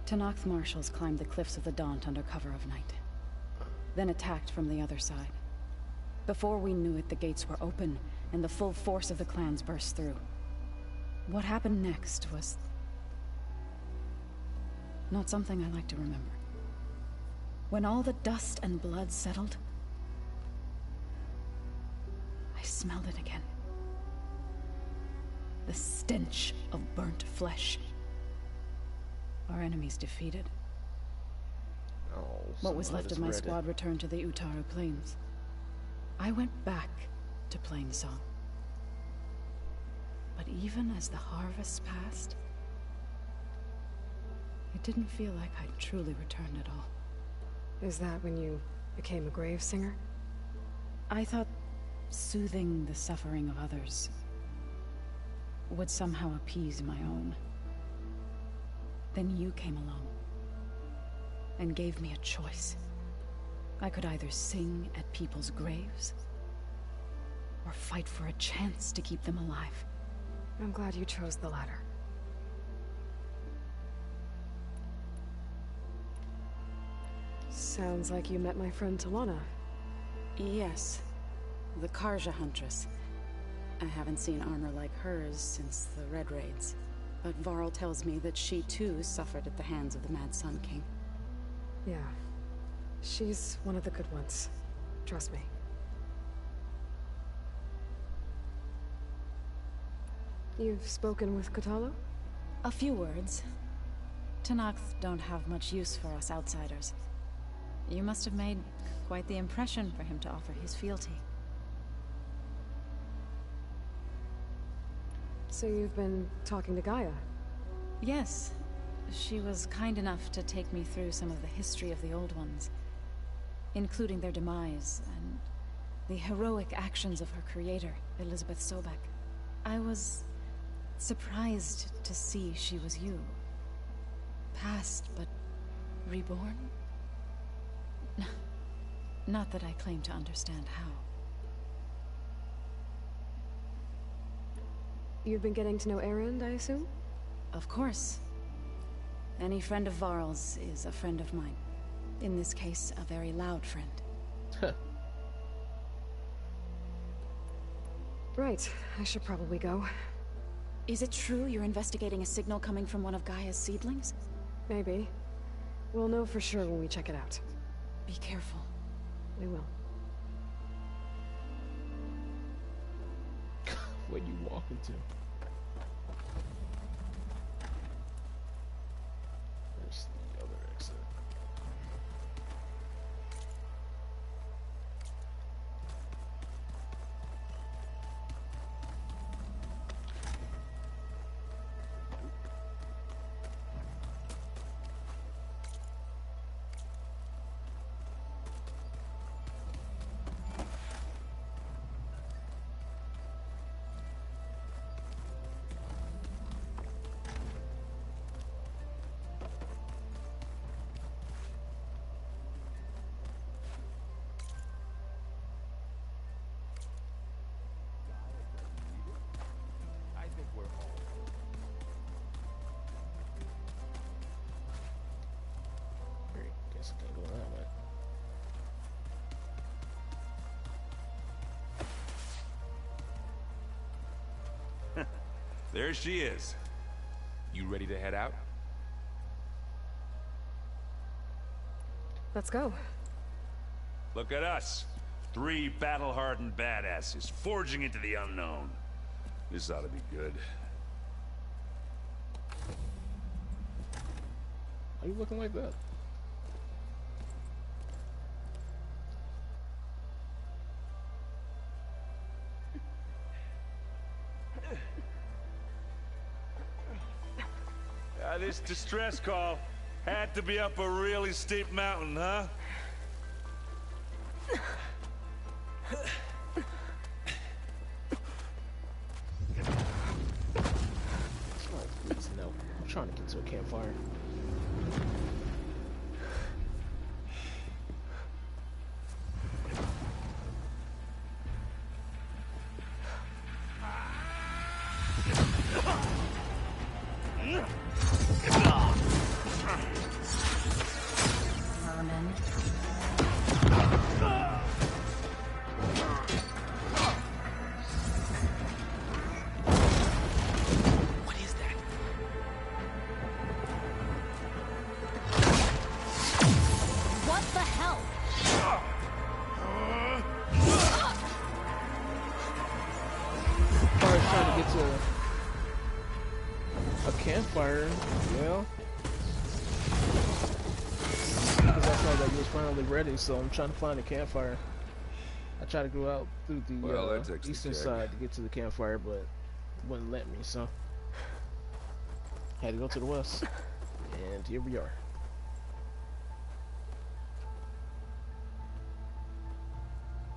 Tenakth marshals climbed the cliffs of the Daunt under cover of night, then attacked from the other side. Before we knew it, the gates were open, and the full force of the clans burst through. What happened next was not something I like to remember. When all the dust and blood settled, I smelled it again. The stench of burnt flesh. Our enemies defeated. Oh, what was left of my squad returned to the Utaru Plains. I went back to Plainsong. But even as the harvest passed, it didn't feel like I'd truly returned at all. Is that when you became a grave singer? I thought soothing the suffering of others would somehow appease my own. Then you came along and gave me a choice. I could either sing at people's graves or fight for a chance to keep them alive. I'm glad you chose the latter. Sounds like you met my friend Talana. Yes, the Karja Huntress. I haven't seen armor like hers since the Red Raids, but Varl tells me that she too suffered at the hands of the Mad Sun King. Yeah. She's one of the good ones. Trust me. You've spoken with Kotallo? A few words. Tenakth don't have much use for us outsiders. You must have made quite the impression for him to offer his fealty. So you've been talking to Gaia? Yes. She was kind enough to take me through some of the history of the Old Ones, including their demise and the heroic actions of her creator, Elizabeth Sobek. I was surprised to see she was you. Past, but reborn? Not that I claim to understand how. You've been getting to know Erend, I assume? Of course. Any friend of Varl's is a friend of mine. In this case, a very loud friend. Right, I should probably go. Is it true you're investigating a signal coming from one of Gaia's seedlings? Maybe. We'll know for sure when we check it out. Be careful. We will. Where you walking to? There's the other exit. Guess I can't go that way. There she is. You ready to head out? Let's go. Look at us. 3 battle-hardened badasses forging into the unknown. This ought to be good. Why are you looking like that? This distress call had to be up a really steep mountain, huh? No, I'm trying to get to a campfire. Campfire, yeah. Because I saw that you was finally ready, so I'm trying to find a campfire. I tried to go out through the eastern side to get to the campfire, but it wouldn't let me, so had to go to the west. And here we are.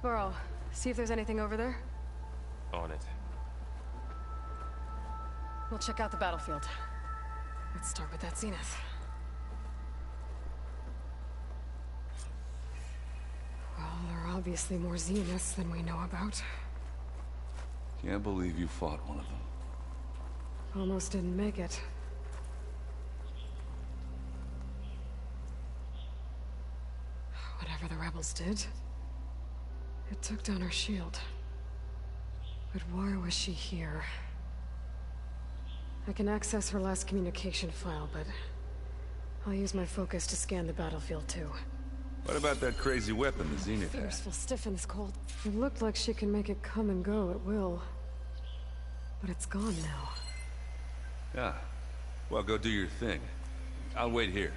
Varl, see if there's anything over there. On it. We'll check out the battlefield. Let's start with that Zenith. Well, there are obviously more Zeniths than we know about. Can't believe you fought one of them. Almost didn't make it. Whatever the rebels did, it took down her shield. But why was she here? I can access her last communication file, but I'll use my focus to scan the battlefield too. What about that crazy weapon the Zenith had? Fierce will stiff in this cold. It looked like she can make it come and go at will. But it's gone now. Yeah. Well, go do your thing. I'll wait here.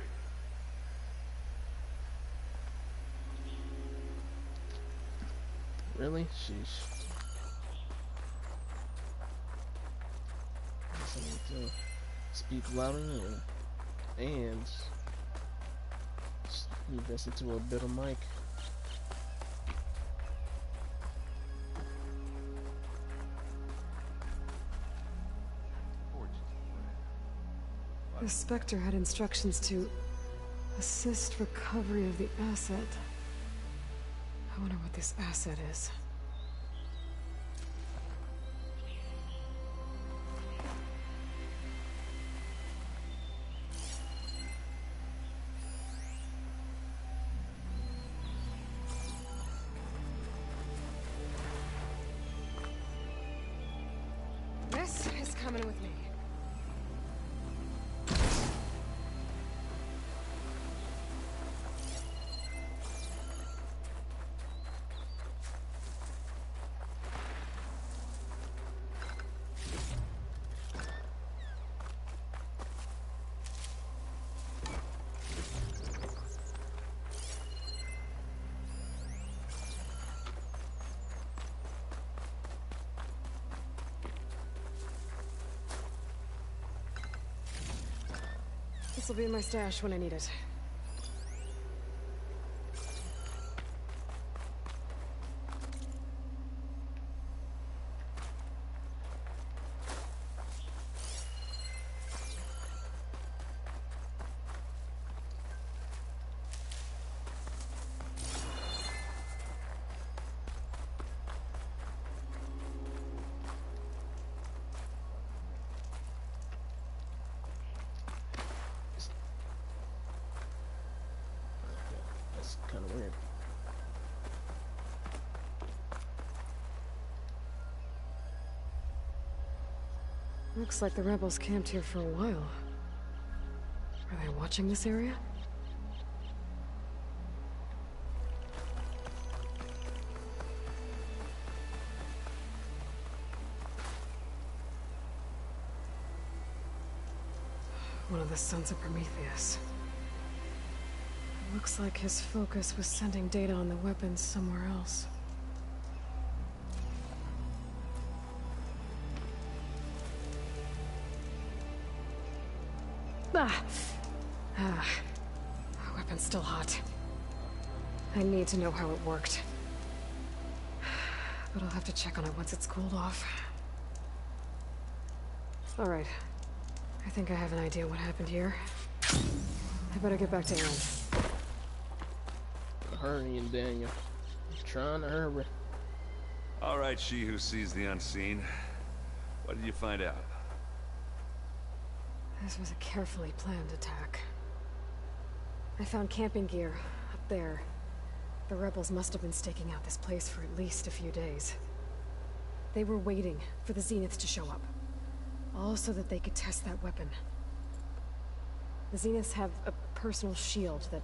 Really? Sheesh. I need to speak louder and move this into a better mic. The Spectre had instructions to assist recovery of the asset. I wonder what this asset is. This is coming with me. This will be in my stash when I need it. Kind of weird. Looks like the rebels camped here for a while. Are they watching this area? One of the sons of Prometheus. Looks like his focus was sending data on the weapons somewhere else. The weapon's still hot. I need to know how it worked. But I'll have to check on it once it's cooled off. Alright. I think I have an idea what happened here. I better get back to Aaron. Hurrying, Daniel. I'm trying to hurry. All right, she who sees the unseen. What did you find out? This was a carefully planned attack. I found camping gear up there. The rebels must have been staking out this place for at least a few days. They were waiting for the Zeniths to show up. All so that they could test that weapon. The Zeniths have a personal shield that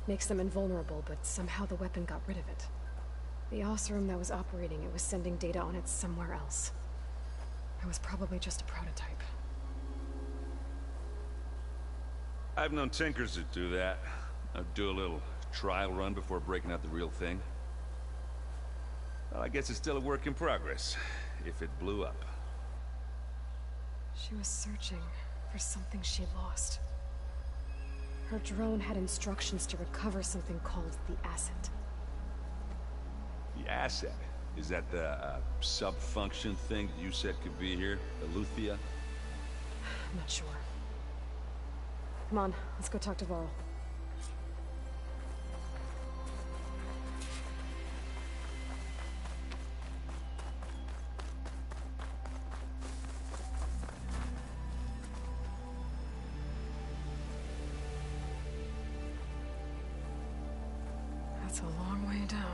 makes them invulnerable, but somehow the weapon got rid of it. The Oseram that was operating it was sending data on it somewhere else. It was probably just a prototype. I've known tinkers that do that. I'd do a little trial run before breaking out the real thing. Well, I guess it's still a work in progress, if it blew up. She was searching for something she lost. Her drone had instructions to recover something called the asset. The asset? Is that the sub-function thing that you said could be here? Eleuthia? I'm not sure. Come on, let's go talk to Varl. That's a long way down.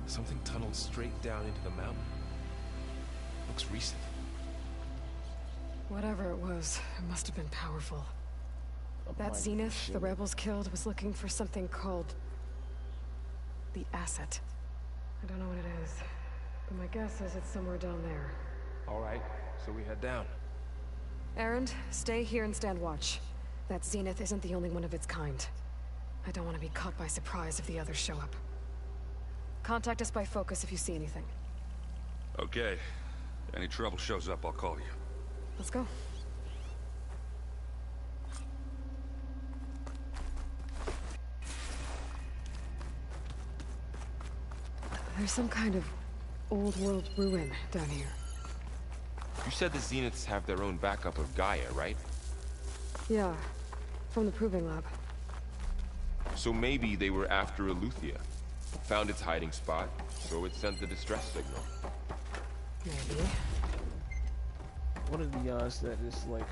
Something tunneled straight down into the mountain. Looks recent. Whatever it was, it must have been powerful. That Zenith the rebels killed was looking for something called the Asset. I don't know what it is, but my guess is it's somewhere down there. All right, so we head down. Erend, stay here and stand watch. That Zenith isn't the only one of its kind. I don't want to be caught by surprise if the others show up. Contact us by focus if you see anything. Okay. Any trouble shows up, I'll call you. Let's go. There's some kind of old-world ruin down here. You said the Zeniths have their own backup of Gaia, right? Yeah, from the Proving Lab. So maybe they were after Eleuthia. Found its hiding spot, so it sent the distress signal. Maybe. What are the odds that it's like...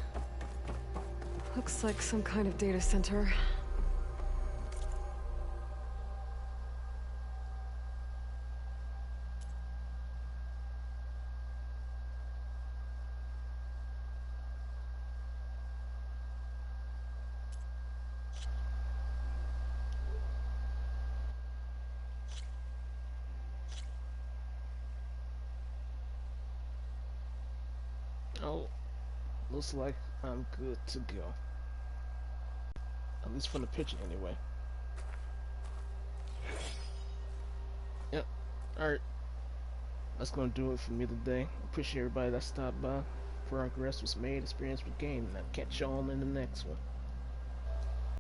Looks like some kind of data center. Oh, looks like I'm good to go. At least from the picture, anyway. Yep. Alright. That's gonna do it for me today. Appreciate everybody that stopped by. Progress was made, experience was gained, and I'll catch y'all in the next one.